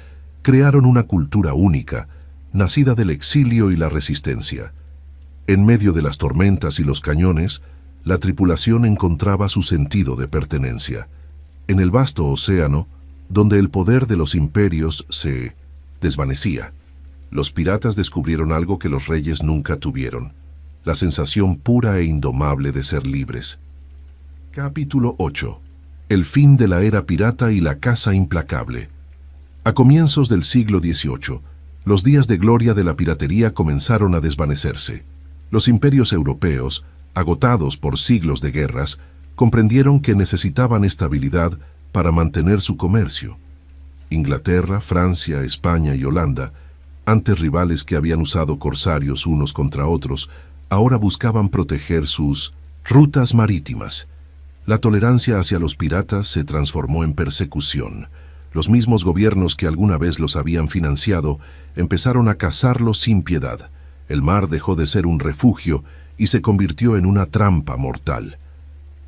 crearon una cultura única, nacida del exilio y la resistencia. En medio de las tormentas y los cañones, la tripulación encontraba su sentido de pertenencia. En el vasto océano, donde el poder de los imperios se desvanecía, los piratas descubrieron algo que los reyes nunca tuvieron: la sensación pura e indomable de ser libres. Capítulo 8. El fin de la era pirata y la caza implacable. A comienzos del siglo XVIII, los días de gloria de la piratería comenzaron a desvanecerse. Los imperios europeos, agotados por siglos de guerras, comprendieron que necesitaban estabilidad para mantener su comercio. Inglaterra, Francia, España y Holanda, antes rivales que habían usado corsarios unos contra otros, ahora buscaban proteger sus rutas marítimas. La tolerancia hacia los piratas se transformó en persecución. Los mismos gobiernos que alguna vez los habían financiado empezaron a cazarlos sin piedad. El mar dejó de ser un refugio y se convirtió en una trampa mortal.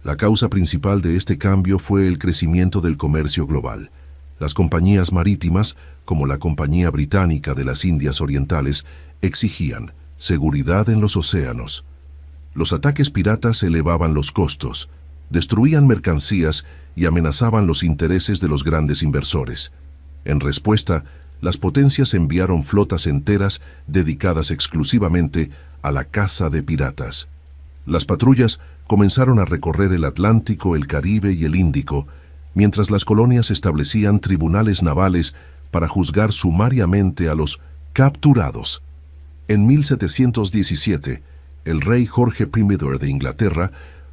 La causa principal de este cambio fue el crecimiento del comercio global. Las compañías marítimas, como la Compañía Británica de las Indias Orientales, exigían seguridad en los océanos. Los ataques piratas elevaban los costos, destruían mercancías y amenazaban los intereses de los grandes inversores. En respuesta, las potencias enviaron flotas enteras dedicadas exclusivamente a la caza de piratas. Las patrullas comenzaron a recorrer el Atlántico, el Caribe y el Índico, mientras las colonias establecían tribunales navales para juzgar sumariamente a los capturados. En 1717, el rey Jorge I de Inglaterra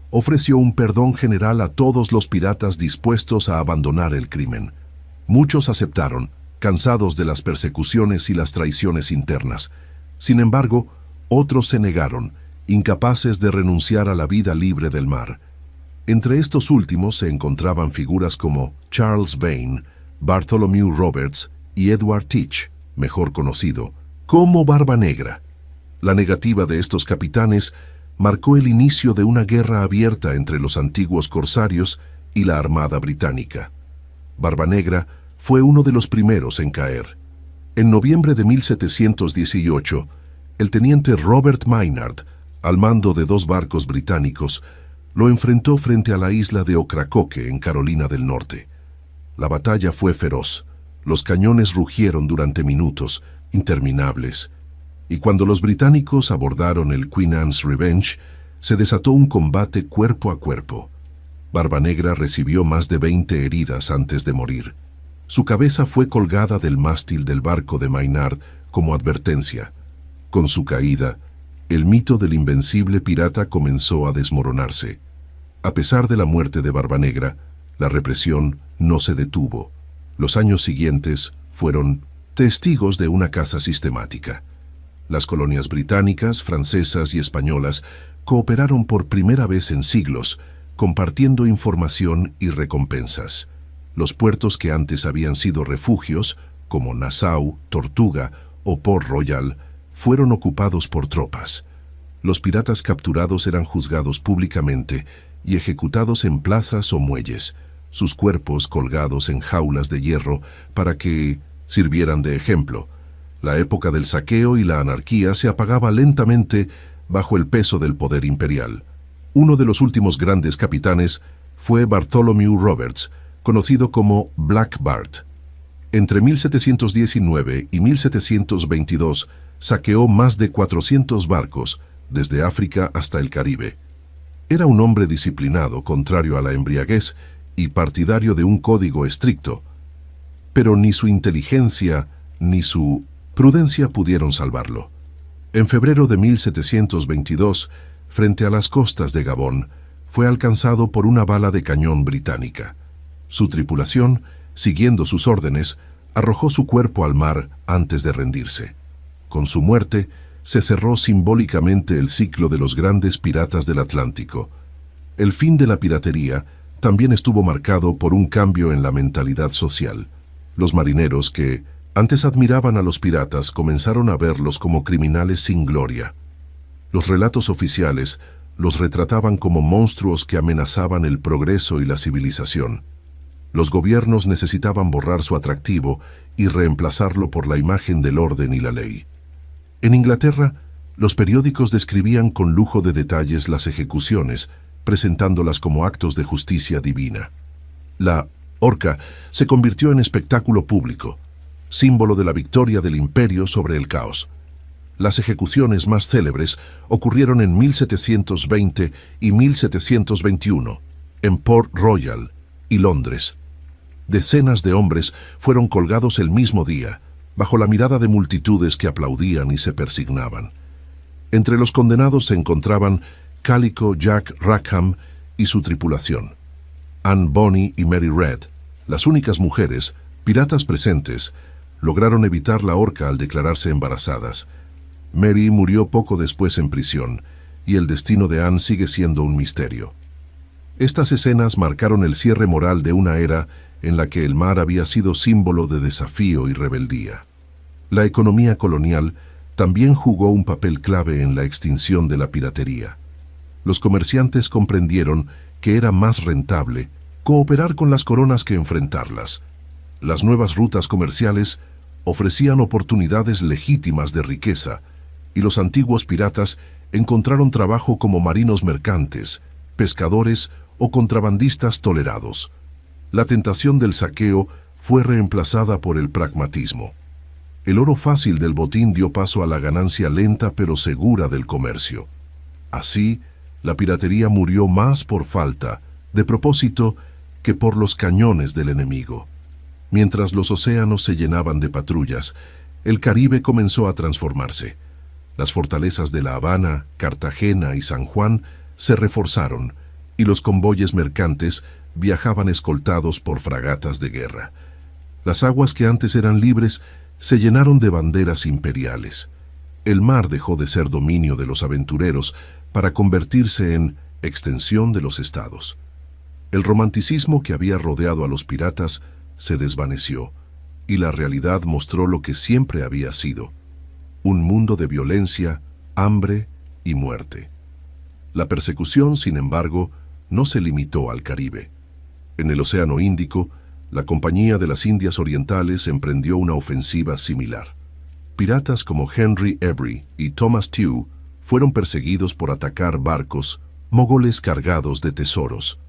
ofreció un perdón general a todos los piratas dispuestos a abandonar el crimen. Muchos aceptaron, cansados de las persecuciones y las traiciones internas. Sin embargo, otros se negaron, incapaces de renunciar a la vida libre del mar. Entre estos últimos se encontraban figuras como Charles Vane, Bartholomew Roberts y Edward Teach, mejor conocido como Barba Negra. La negativa de estos capitanes marcó el inicio de una guerra abierta entre los antiguos corsarios y la Armada Británica. Barba Negra fue uno de los primeros en caer. En noviembre de 1718, el teniente Robert Maynard, al mando de 2 barcos británicos, lo enfrentó frente a la isla de Ocracoke, en Carolina del Norte. La batalla fue feroz. Los cañones rugieron durante minutos, interminables, y cuando los británicos abordaron el Queen Anne's Revenge, se desató un combate cuerpo a cuerpo. Barba Negra recibió más de 20 heridas antes de morir. Su cabeza fue colgada del mástil del barco de Maynard como advertencia. Con su caída, el mito del invencible pirata comenzó a desmoronarse. A pesar de la muerte de Barba Negra, la represión no se detuvo. Los años siguientes fueron testigos de una caza sistemática. Las colonias británicas, francesas y españolas cooperaron por primera vez en siglos, compartiendo información y recompensas. Los puertos que antes habían sido refugios, como Nassau, Tortuga o Port Royal, fueron ocupados por tropas. Los piratas capturados eran juzgados públicamente y ejecutados en plazas o muelles, sus cuerpos colgados en jaulas de hierro para que sirvieran de ejemplo. La época del saqueo y la anarquía se apagaba lentamente bajo el peso del poder imperial. Uno de los últimos grandes capitanes fue Bartholomew Roberts, conocido como Black Bart. Entre 1719 y 1722 saqueó más de 400 barcos, desde África hasta el Caribe. Era un hombre disciplinado, contrario a la embriaguez y partidario de un código estricto, pero ni su inteligencia ni su prudencia pudieron salvarlo. En febrero de 1722, frente a las costas de Gabón, fue alcanzado por una bala de cañón británica. Su tripulación, siguiendo sus órdenes, arrojó su cuerpo al mar antes de rendirse. Con su muerte, se cerró simbólicamente el ciclo de los grandes piratas del Atlántico. El fin de la piratería también estuvo marcado por un cambio en la mentalidad social. Los marineros que antes admiraban a los piratas comenzaron a verlos como criminales sin gloria. Los relatos oficiales los retrataban como monstruos que amenazaban el progreso y la civilización. Los gobiernos necesitaban borrar su atractivo y reemplazarlo por la imagen del orden y la ley. En Inglaterra, los periódicos describían con lujo de detalles las ejecuciones, presentándolas como actos de justicia divina. La horca se convirtió en espectáculo público, símbolo de la victoria del imperio sobre el caos. Las ejecuciones más célebres ocurrieron en 1720 y 1721, en Port Royal y Londres. Decenas de hombres fueron colgados el mismo día, bajo la mirada de multitudes que aplaudían y se persignaban. Entre los condenados se encontraban Calico Jack Rackham y su tripulación. Anne Bonny y Mary Red, las únicas mujeres, piratas presentes, lograron evitar la horca al declararse embarazadas. Mary murió poco después en prisión, y el destino de Anne sigue siendo un misterio. Estas escenas marcaron el cierre moral de una era en la que el mar había sido símbolo de desafío y rebeldía. La economía colonial también jugó un papel clave en la extinción de la piratería. Los comerciantes comprendieron que era más rentable cooperar con las coronas que enfrentarlas. Las nuevas rutas comerciales ofrecían oportunidades legítimas de riqueza, y los antiguos piratas encontraron trabajo como marinos mercantes, pescadores o contrabandistas tolerados. La tentación del saqueo fue reemplazada por el pragmatismo. El oro fácil del botín dio paso a la ganancia lenta pero segura del comercio. Así, la piratería murió más por falta de propósito que por los cañones del enemigo. Mientras los océanos se llenaban de patrullas, el Caribe comenzó a transformarse. Las fortalezas de La Habana, Cartagena y San Juan se reforzaron, y los convoyes mercantes viajaban escoltados por fragatas de guerra. Las aguas que antes eran libres se llenaron de banderas imperiales. El mar dejó de ser dominio de los aventureros para convertirse en extensión de los estados. El romanticismo que había rodeado a los piratas se desvaneció, y la realidad mostró lo que siempre había sido: un mundo de violencia, hambre y muerte. La persecución, sin embargo, no se limitó al Caribe. En el Océano Índico, la Compañía de las Indias Orientales emprendió una ofensiva similar. Piratas como Henry Avery y Thomas Tew fueron perseguidos por atacar barcos mogoles cargados de tesoros.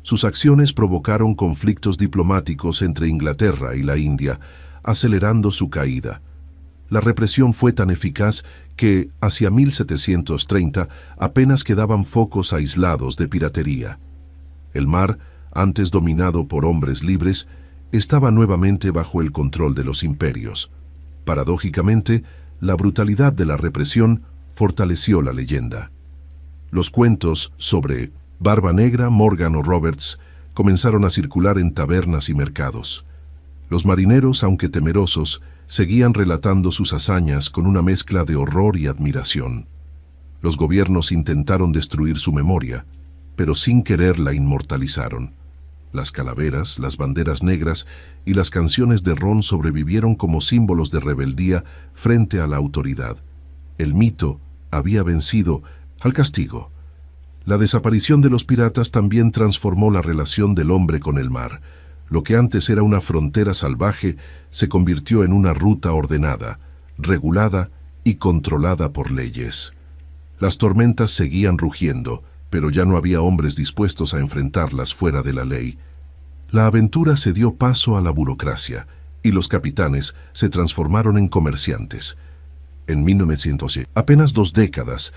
Sus acciones provocaron conflictos diplomáticos entre Inglaterra y la India, acelerando su caída. La represión fue tan eficaz que, hacia 1730, apenas quedaban focos aislados de piratería. El mar, antes dominado por hombres libres, estaba nuevamente bajo el control de los imperios. Paradójicamente, la brutalidad de la represión fortaleció la leyenda. Los cuentos sobre Barba Negra, Morgan o Roberts comenzaron a circular en tabernas y mercados. Los marineros, aunque temerosos, seguían relatando sus hazañas con una mezcla de horror y admiración. Los gobiernos intentaron destruir su memoria, pero sin querer la inmortalizaron. Las calaveras, las banderas negras y las canciones de ron sobrevivieron como símbolos de rebeldía frente a la autoridad. El mito había vencido al castigo. La desaparición de los piratas también transformó la relación del hombre con el mar. Lo que antes era una frontera salvaje se convirtió en una ruta ordenada, regulada y controlada por leyes. Las tormentas seguían rugiendo, pero ya no había hombres dispuestos a enfrentarlas fuera de la ley. La aventura se dio paso a la burocracia, y los capitanes se transformaron en comerciantes. En 1900, apenas 2 décadas,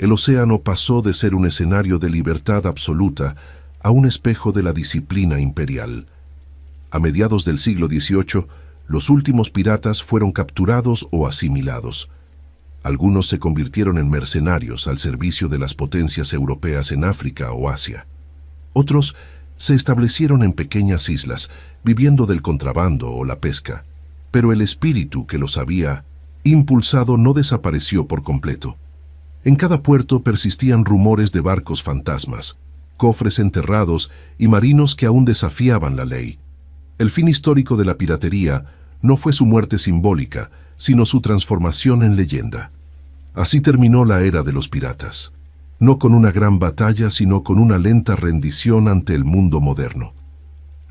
el océano pasó de ser un escenario de libertad absoluta a un espejo de la disciplina imperial. A mediados del siglo XVIII, los últimos piratas fueron capturados o asimilados. Algunos se convirtieron en mercenarios al servicio de las potencias europeas en África o Asia. Otros se establecieron en pequeñas islas, viviendo del contrabando o la pesca. Pero el espíritu que los había impulsado no desapareció por completo. En cada puerto persistían rumores de barcos fantasmas, cofres enterrados y marinos que aún desafiaban la ley. El fin histórico de la piratería no fue su muerte simbólica, sino su transformación en leyenda. Así terminó la era de los piratas, no con una gran batalla, sino con una lenta rendición ante el mundo moderno.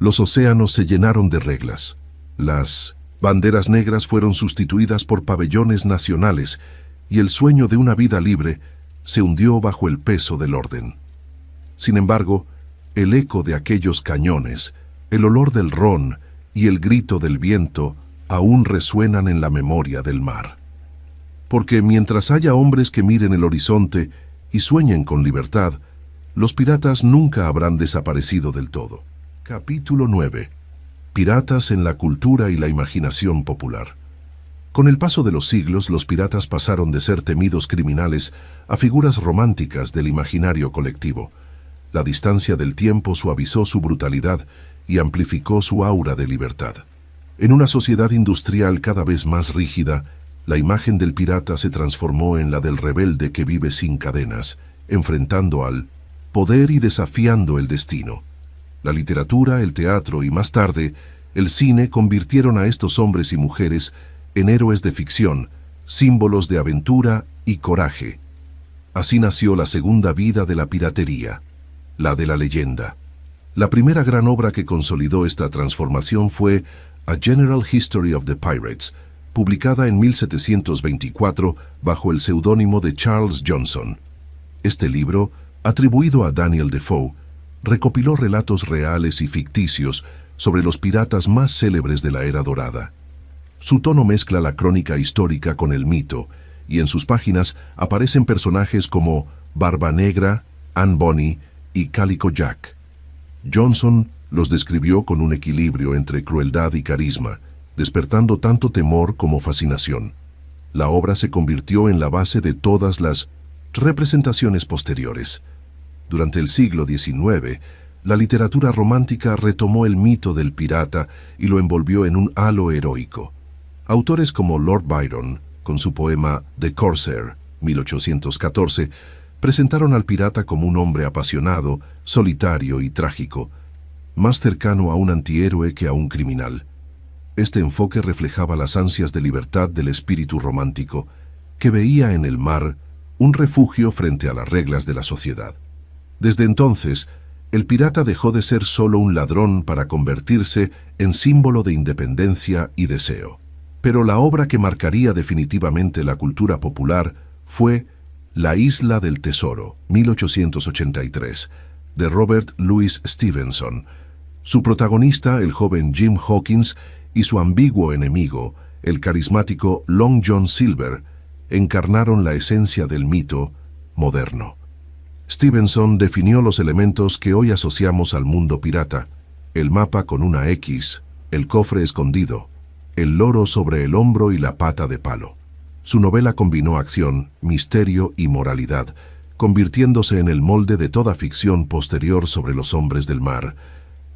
Los océanos se llenaron de reglas. Las banderas negras fueron sustituidas por pabellones nacionales y el sueño de una vida libre se hundió bajo el peso del orden. Sin embargo, el eco de aquellos cañones, el olor del ron y el grito del viento aún resuenan en la memoria del mar. Porque mientras haya hombres que miren el horizonte y sueñen con libertad, los piratas nunca habrán desaparecido del todo. Capítulo 9. Piratas en la cultura y la imaginación popular. Con el paso de los siglos, los piratas pasaron de ser temidos criminales a figuras románticas del imaginario colectivo. La distancia del tiempo suavizó su brutalidad y amplificó su aura de libertad. En una sociedad industrial cada vez más rígida, la imagen del pirata se transformó en la del rebelde que vive sin cadenas, enfrentando al poder y desafiando el destino. La literatura, el teatro y más tarde, el cine convirtieron a estos hombres y mujeres en héroes de ficción, símbolos de aventura y coraje. Así nació la segunda vida de la piratería, la de la leyenda. La primera gran obra que consolidó esta transformación fue A General History of the Pirates, publicada en 1724 bajo el seudónimo de Charles Johnson. Este libro, atribuido a Daniel Defoe, recopiló relatos reales y ficticios sobre los piratas más célebres de la Era Dorada. Su tono mezcla la crónica histórica con el mito, y en sus páginas aparecen personajes como Barba Negra, Anne Bonny y Calico Jack. Johnson los describió con un equilibrio entre crueldad y carisma, despertando tanto temor como fascinación. La obra se convirtió en la base de todas las representaciones posteriores. Durante el siglo XIX, la literatura romántica retomó el mito del pirata y lo envolvió en un halo heroico. Autores como Lord Byron, con su poema The Corsair, 1814, presentaron al pirata como un hombre apasionado, solitario y trágico, más cercano a un antihéroe que a un criminal. Este enfoque reflejaba las ansias de libertad del espíritu romántico, que veía en el mar un refugio frente a las reglas de la sociedad. Desde entonces, el pirata dejó de ser solo un ladrón para convertirse en símbolo de independencia y deseo. Pero la obra que marcaría definitivamente la cultura popular fue La Isla del Tesoro, 1883, de Robert Louis Stevenson. Su protagonista, el joven Jim Hawkins, y su ambiguo enemigo, el carismático Long John Silver, encarnaron la esencia del mito moderno. Stevenson definió los elementos que hoy asociamos al mundo pirata: el mapa con una X, el cofre escondido, el loro sobre el hombro y la pata de palo. Su novela combinó acción, misterio y moralidad, convirtiéndose en el molde de toda ficción posterior sobre los hombres del mar.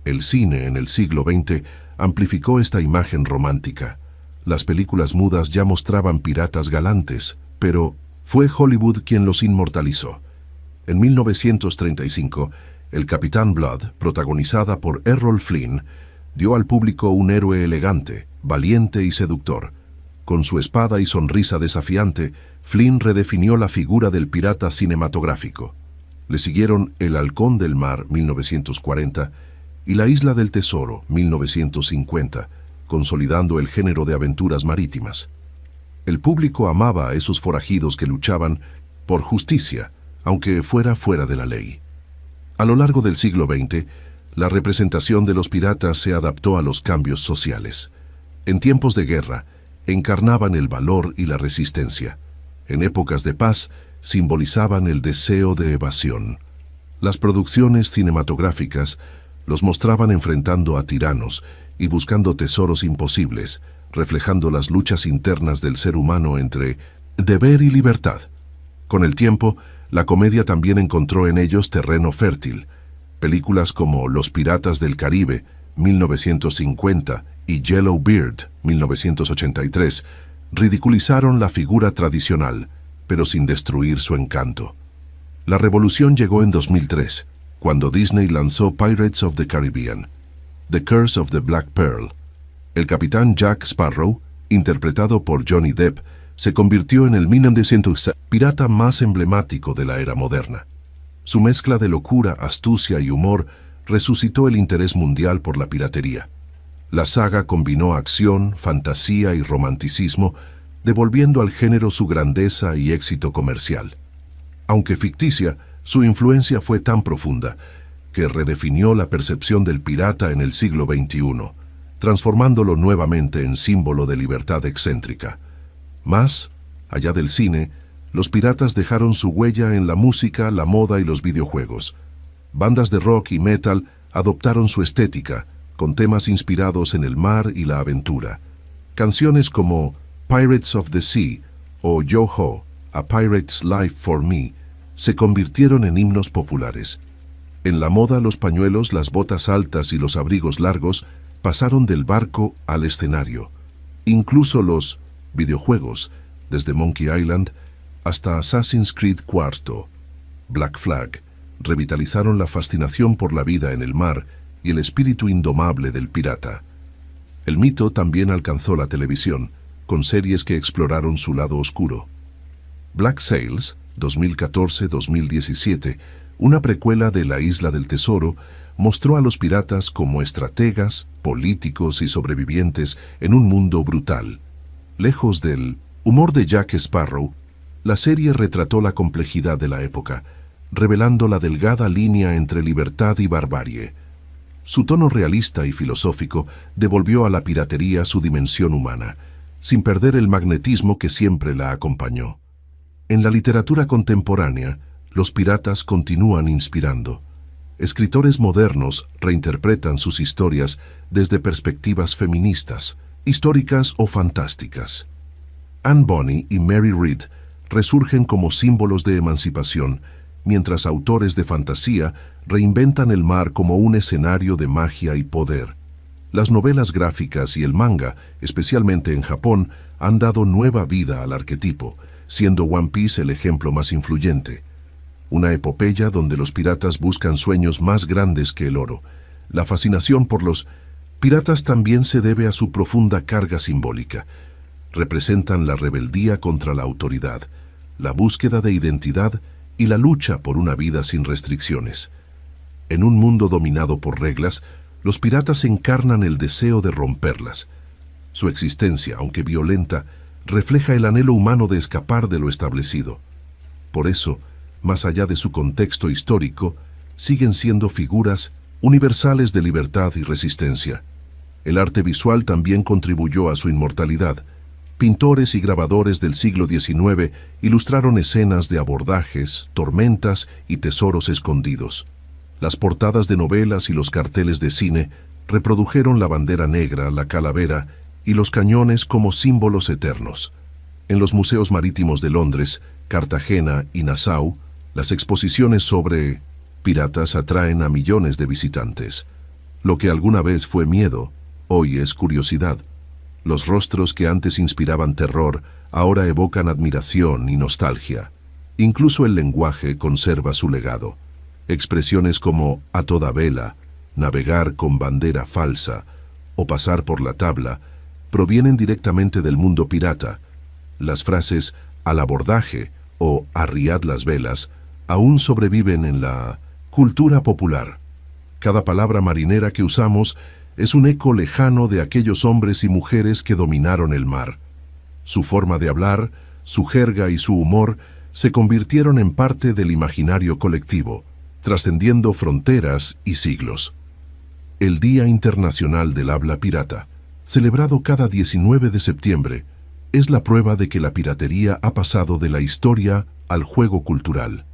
El cine en el siglo XX amplificó esta imagen romántica. Las películas mudas ya mostraban piratas galantes, pero fue Hollywood quien los inmortalizó. En 1935, El Capitán Blood, protagonizada por Errol Flynn, dio al público un héroe elegante, valiente y seductor. Con su espada y sonrisa desafiante, Flynn redefinió la figura del pirata cinematográfico. Le siguieron El Halcón del Mar, 1940, y La Isla del Tesoro, 1950, consolidando el género de aventuras marítimas. El público amaba a esos forajidos que luchaban por justicia, aunque fuera fuera de la ley. A lo largo del siglo XX, la representación de los piratas se adaptó a los cambios sociales. En tiempos de guerra, encarnaban el valor y la resistencia. En épocas de paz, simbolizaban el deseo de evasión. Las producciones cinematográficas los mostraban enfrentando a tiranos y buscando tesoros imposibles, reflejando las luchas internas del ser humano entre deber y libertad. Con el tiempo, la comedia también encontró en ellos terreno fértil. Películas como Los Piratas del Caribe, 1950, y Yellowbeard, 1983, ridiculizaron la figura tradicional, pero sin destruir su encanto. La revolución llegó en 2003, cuando Disney lanzó Pirates of the Caribbean, The Curse of the Black Pearl. El capitán Jack Sparrow, interpretado por Johnny Depp, se convirtió en el 1900 pirata más emblemático de la era moderna. Su mezcla de locura, astucia y humor resucitó el interés mundial por la piratería. La saga combinó acción, fantasía y romanticismo, devolviendo al género su grandeza y éxito comercial. Aunque ficticia, su influencia fue tan profunda que redefinió la percepción del pirata en el siglo XXI, transformándolo nuevamente en símbolo de libertad excéntrica. Más, allá del cine, los piratas dejaron su huella en la música, la moda y los videojuegos. Bandas de rock y metal adoptaron su estética, con temas inspirados en el mar y la aventura. Canciones como Pirates of the Sea o Yo-Ho, A Pirate's Life for Me, se convirtieron en himnos populares. En la moda, los pañuelos, las botas altas y los abrigos largos pasaron del barco al escenario. Incluso los videojuegos, desde Monkey Island hasta Assassin's Creed IV, Black Flag, revitalizaron la fascinación por la vida en el mar y el espíritu indomable del pirata. El mito también alcanzó la televisión, con series que exploraron su lado oscuro. Black Sails, 2014-2017, una precuela de La Isla del Tesoro, mostró a los piratas como estrategas, políticos y sobrevivientes en un mundo brutal. Lejos del humor de Jack Sparrow, la serie retrató la complejidad de la época, revelando la delgada línea entre libertad y barbarie. Su tono realista y filosófico devolvió a la piratería su dimensión humana, sin perder el magnetismo que siempre la acompañó. En la literatura contemporánea, los piratas continúan inspirando. Escritores modernos reinterpretan sus historias desde perspectivas feministas, históricas o fantásticas. Anne Bonny y Mary Read resurgen como símbolos de emancipación, mientras autores de fantasía reinventan el mar como un escenario de magia y poder. Las novelas gráficas y el manga, especialmente en Japón, han dado nueva vida al arquetipo, siendo One Piece el ejemplo más influyente. Una epopeya donde los piratas buscan sueños más grandes que el oro. La fascinación por los piratas también se debe a su profunda carga simbólica. Representan la rebeldía contra la autoridad, la búsqueda de identidad y la lucha por una vida sin restricciones. En un mundo dominado por reglas, los piratas encarnan el deseo de romperlas. Su existencia, aunque violenta, refleja el anhelo humano de escapar de lo establecido. Por eso, más allá de su contexto histórico, siguen siendo figuras universales de libertad y resistencia. El arte visual también contribuyó a su inmortalidad. Pintores y grabadores del siglo XIX ilustraron escenas de abordajes, tormentas y tesoros escondidos. Las portadas de novelas y los carteles de cine reprodujeron la bandera negra, la calavera y los cañones como símbolos eternos. En los museos marítimos de Londres, Cartagena y Nassau, las exposiciones sobre piratas atraen a millones de visitantes. Lo que alguna vez fue miedo, hoy es curiosidad. Los rostros que antes inspiraban terror ahora evocan admiración y nostalgia. Incluso el lenguaje conserva su legado. Expresiones como a toda vela, navegar con bandera falsa o pasar por la tabla provienen directamente del mundo pirata. Las frases al abordaje o arriad las velas aún sobreviven en la cultura popular. Cada palabra marinera que usamos es un eco lejano de aquellos hombres y mujeres que dominaron el mar. Su forma de hablar, su jerga y su humor se convirtieron en parte del imaginario colectivo, trascendiendo fronteras y siglos. El Día Internacional del Habla Pirata, celebrado cada 19 de septiembre, es la prueba de que la piratería ha pasado de la historia al juego cultural.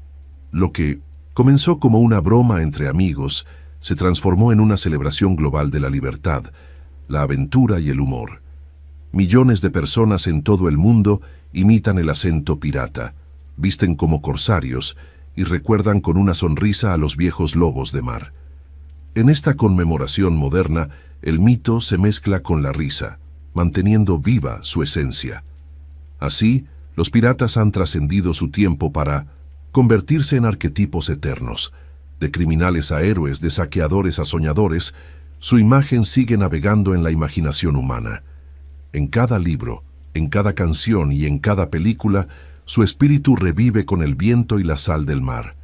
Lo que comenzó como una broma entre amigos se transformó en una celebración global de la libertad, la aventura y el humor. Millones de personas en todo el mundo imitan el acento pirata, visten como corsarios y recuerdan con una sonrisa a los viejos lobos de mar. En esta conmemoración moderna, el mito se mezcla con la risa, manteniendo viva su esencia. Así, los piratas han trascendido su tiempo para convertirse en arquetipos eternos. De criminales a héroes, de saqueadores a soñadores, su imagen sigue navegando en la imaginación humana. En cada libro, en cada canción y en cada película, su espíritu revive con el viento y la sal del mar.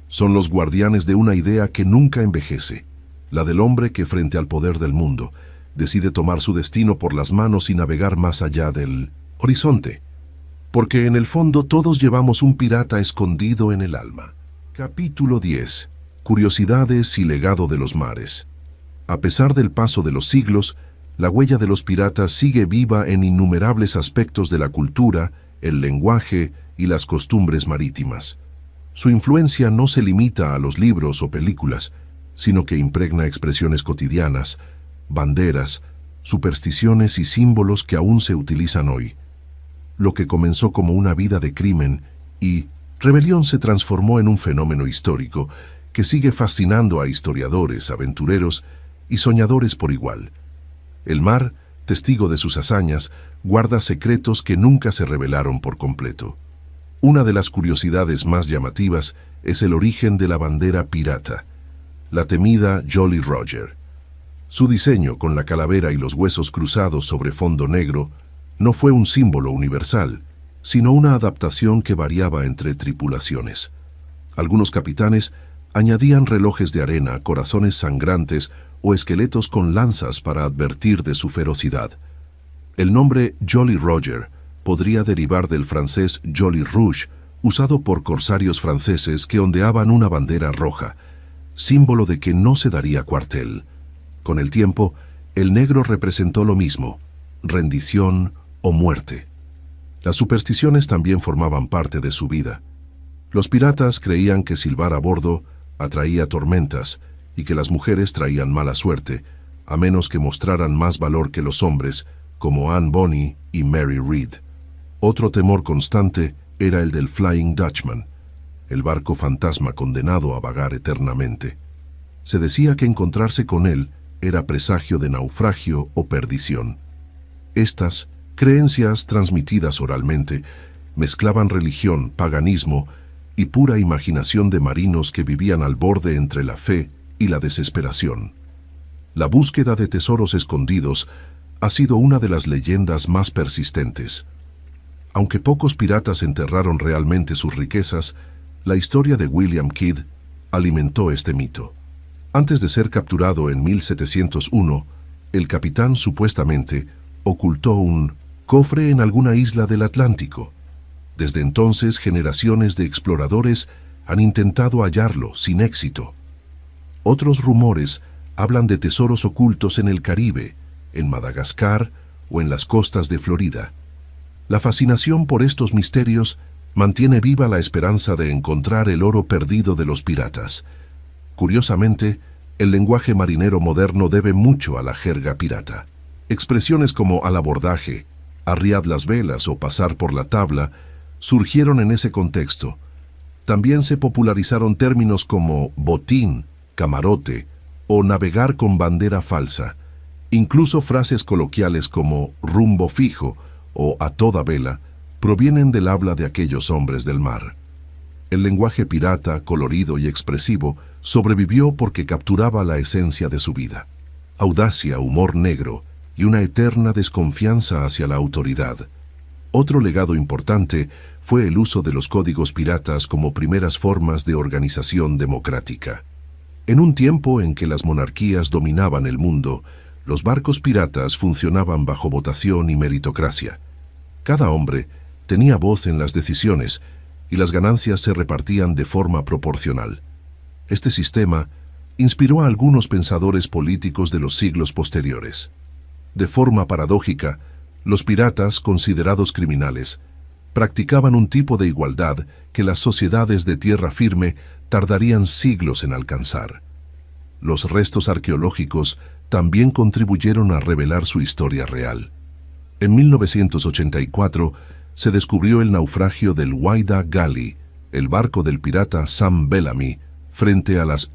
Son los guardianes de una idea que nunca envejece, la del hombre que frente al poder del mundo decide tomar su destino por las manos y navegar más allá del horizonte. Porque en el fondo todos llevamos un pirata escondido en el alma. Capítulo 10. Curiosidades y legado de los mares. A pesar del paso de los siglos, la huella de los piratas sigue viva en innumerables aspectos de la cultura, el lenguaje y las costumbres marítimas. Su influencia no se limita a los libros o películas, sino que impregna expresiones cotidianas, banderas, supersticiones y símbolos que aún se utilizan hoy. Lo que comenzó como una vida de crimen y rebelión se transformó en un fenómeno histórico que sigue fascinando a historiadores, aventureros y soñadores por igual. El mar, testigo de sus hazañas, guarda secretos que nunca se revelaron por completo. Una de las curiosidades más llamativas es el origen de la bandera pirata, la temida Jolly Roger. Su diseño, con la calavera y los huesos cruzados sobre fondo negro, no fue un símbolo universal, sino una adaptación que variaba entre tripulaciones. Algunos capitanes añadían relojes de arena, corazones sangrantes o esqueletos con lanzas para advertir de su ferocidad. El nombre Jolly Roger podría derivar del francés Jolly Rouge, usado por corsarios franceses que ondeaban una bandera roja, símbolo de que no se daría cuartel. Con el tiempo, el negro representó lo mismo, rendición o muerte. Las supersticiones también formaban parte de su vida. Los piratas creían que silbar a bordo atraía tormentas y que las mujeres traían mala suerte, a menos que mostraran más valor que los hombres, como Anne Bonny y Mary Read. Otro temor constante era el del Flying Dutchman, el barco fantasma condenado a vagar eternamente. Se decía que encontrarse con él era presagio de naufragio o perdición. Estas creencias transmitidas oralmente mezclaban religión, paganismo y pura imaginación de marinos que vivían al borde entre la fe y la desesperación. La búsqueda de tesoros escondidos ha sido una de las leyendas más persistentes. Aunque pocos piratas enterraron realmente sus riquezas, la historia de William Kidd alimentó este mito. Antes de ser capturado en 1701, el capitán supuestamente ocultó un cofre en alguna isla del Atlántico. Desde entonces, generaciones de exploradores han intentado hallarlo sin éxito. Otros rumores hablan de tesoros ocultos en el Caribe, en Madagascar o en las costas de Florida. La fascinación por estos misterios mantiene viva la esperanza de encontrar el oro perdido de los piratas. Curiosamente, el lenguaje marinero moderno debe mucho a la jerga pirata. Expresiones como al abordaje, arriad las velas o pasar por la tabla surgieron en ese contexto. También se popularizaron términos como botín, camarote o navegar con bandera falsa. Incluso frases coloquiales como rumbo fijo o a toda vela provienen del habla de aquellos hombres del mar. El lenguaje pirata, colorido y expresivo, sobrevivió porque capturaba la esencia de su vida: audacia, humor negro y una eterna desconfianza hacia la autoridad. Otro legado importante fue el uso de los códigos piratas como primeras formas de organización democrática. En un tiempo en que las monarquías dominaban el mundo, los barcos piratas funcionaban bajo votación y meritocracia. Cada hombre tenía voz en las decisiones y las ganancias se repartían de forma proporcional. Este sistema inspiró a algunos pensadores políticos de los siglos posteriores. De forma paradójica, Los piratas, considerados criminales, practicaban un tipo de igualdad que las sociedades de tierra firme tardarían siglos en alcanzar. Los restos arqueológicos también contribuyeron a revelar su historia real. En 1984 se descubrió el naufragio del Whydah Galley, el barco del pirata Sam Bellamy, frente a las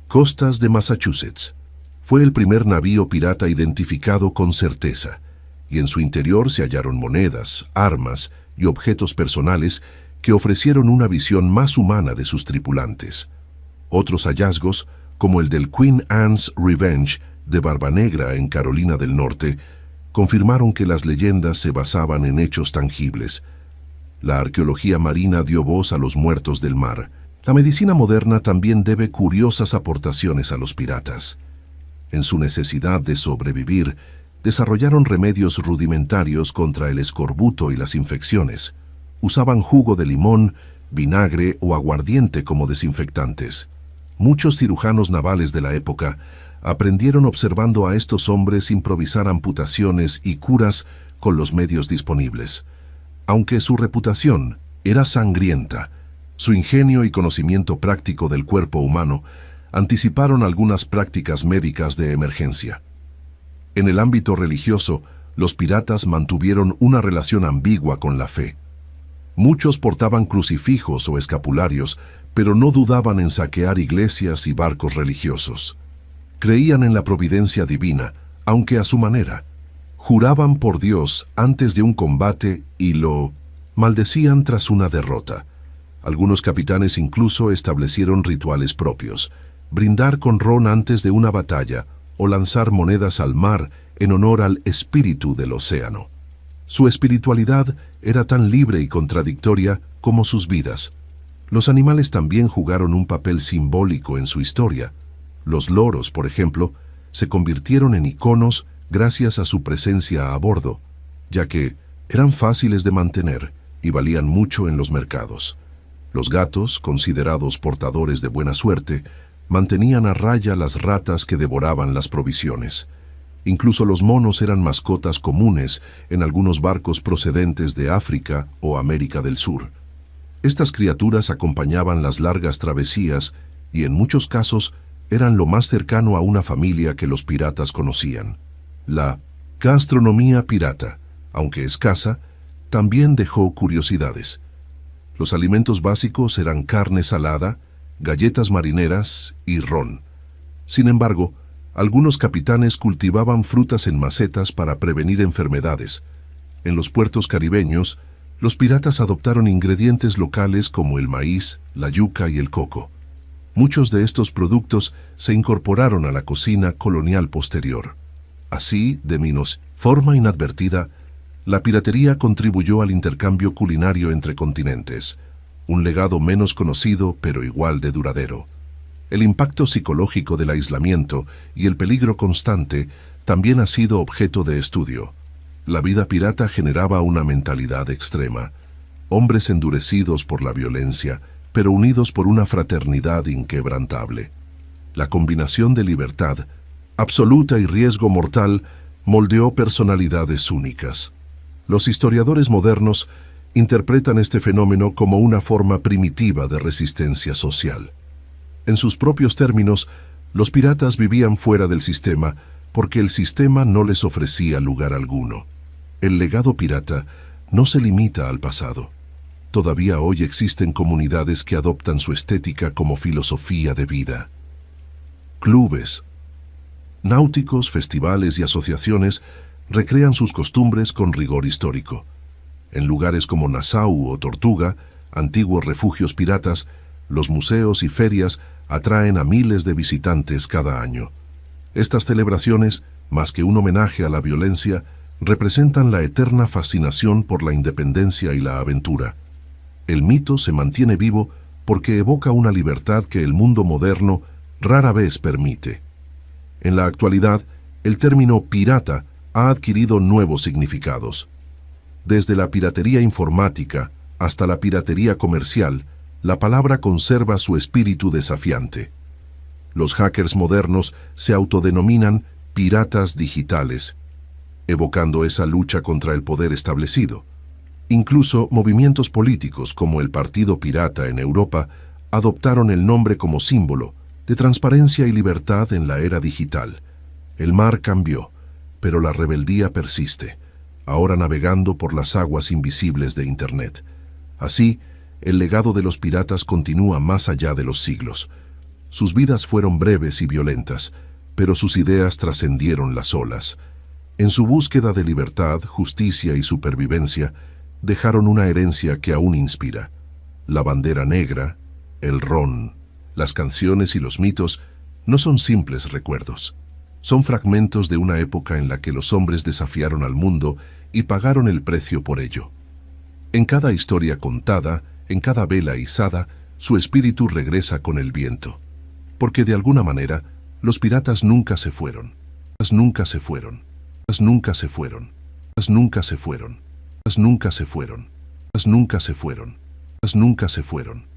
costas de Massachusetts. Fue el primer navío pirata identificado con certeza, y en su interior se hallaron monedas, armas y objetos personales que ofrecieron una visión más humana de sus tripulantes. Otros hallazgos, como el del Queen Anne's Revenge de Barbanegra en Carolina del Norte, confirmaron que las leyendas se basaban en hechos tangibles. La arqueología marina dio voz a los muertos del mar. La medicina moderna también debe curiosas aportaciones a los piratas. En su necesidad de sobrevivir, desarrollaron remedios rudimentarios contra el escorbuto y las infecciones. Usaban jugo de limón, vinagre o aguardiente como desinfectantes. Muchos cirujanos navales de la época aprendieron observando a estos hombres improvisar amputaciones y curas con los medios disponibles. Aunque su reputación era sangrienta, su ingenio y conocimiento práctico del cuerpo humano anticiparon algunas prácticas médicas de emergencia. En el ámbito religioso, los piratas mantuvieron una relación ambigua con la fe. Muchos portaban crucifijos o escapularios, pero no dudaban en saquear iglesias y barcos religiosos. Creían en la providencia divina, aunque a su manera. Juraban por Dios antes de un combate y lo maldecían tras una derrota. Algunos capitanes incluso establecieron rituales propios: brindar con ron antes de una batalla o lanzar monedas al mar en honor al espíritu del océano. Su espiritualidad era tan libre y contradictoria como sus vidas. Los animales también jugaron un papel simbólico en su historia. Los loros, por ejemplo, se convirtieron en iconos gracias a su presencia a bordo, ya que eran fáciles de mantener y valían mucho en los mercados. Los gatos, considerados portadores de buena suerte, mantenían a raya las ratas que devoraban las provisiones. Incluso los monos eran mascotas comunes en algunos barcos procedentes de África o América del Sur. Estas criaturas acompañaban las largas travesías y en muchos casos eran lo más cercano a una familia que los piratas conocían. La gastronomía pirata, aunque escasa, también dejó curiosidades. Los alimentos básicos eran carne salada, galletas marineras y ron. Sin embargo, algunos capitanes cultivaban frutas en macetas para prevenir enfermedades. En los puertos caribeños, los piratas adoptaron ingredientes locales como el maíz, la yuca y el coco. Muchos de estos productos se incorporaron a la cocina colonial posterior. Así, de forma inadvertida, la piratería contribuyó al intercambio culinario entre continentes, un legado menos conocido pero igual de duradero. El impacto psicológico del aislamiento y el peligro constante también ha sido objeto de estudio. La vida pirata generaba una mentalidad extrema, hombres endurecidos por la violencia, pero unidos por una fraternidad inquebrantable. La combinación de libertad absoluta y riesgo mortal moldeó personalidades únicas. Los historiadores modernos interpretan este fenómeno como una forma primitiva de resistencia social. En sus propios términos, los piratas vivían fuera del sistema porque el sistema no les ofrecía lugar alguno. El legado pirata no se limita al pasado. Todavía hoy existen comunidades que adoptan su estética como filosofía de vida. Clubes, náuticos, festivales y asociaciones recrean sus costumbres con rigor histórico. En lugares como Nassau o Tortuga, antiguos refugios piratas, los museos y ferias atraen a miles de visitantes cada año. Estas celebraciones, más que un homenaje a la violencia, representan la eterna fascinación por la independencia y la aventura. El mito se mantiene vivo porque evoca una libertad que el mundo moderno rara vez permite. En la actualidad, el término pirata ha adquirido nuevos significados. Desde la piratería informática hasta la piratería comercial, la palabra conserva su espíritu desafiante. Los hackers modernos se autodenominan piratas digitales. evocando esa lucha contra el poder establecido. Incluso movimientos políticos como el Partido Pirata en Europa adoptaron el nombre como símbolo de transparencia y libertad en la era digital. El mar cambió, pero la rebeldía persiste, ahora navegando por las aguas invisibles de Internet. Así, el legado de los piratas continúa más allá de los siglos. Sus vidas fueron breves y violentas, pero sus ideas trascendieron las olas. En su búsqueda de libertad, justicia y supervivencia, dejaron una herencia que aún inspira. La bandera negra, el ron, las canciones y los mitos no son simples recuerdos. Son fragmentos de una época en la que los hombres desafiaron al mundo y pagaron el precio por ello. En cada historia contada, en cada vela izada, su espíritu regresa con el viento. Porque de alguna manera, los piratas nunca se fueron. Nunca se fueron. Nunca se fueron. Nunca se fueron. Nunca se fueron. Nunca se fueron. Nunca se fueron.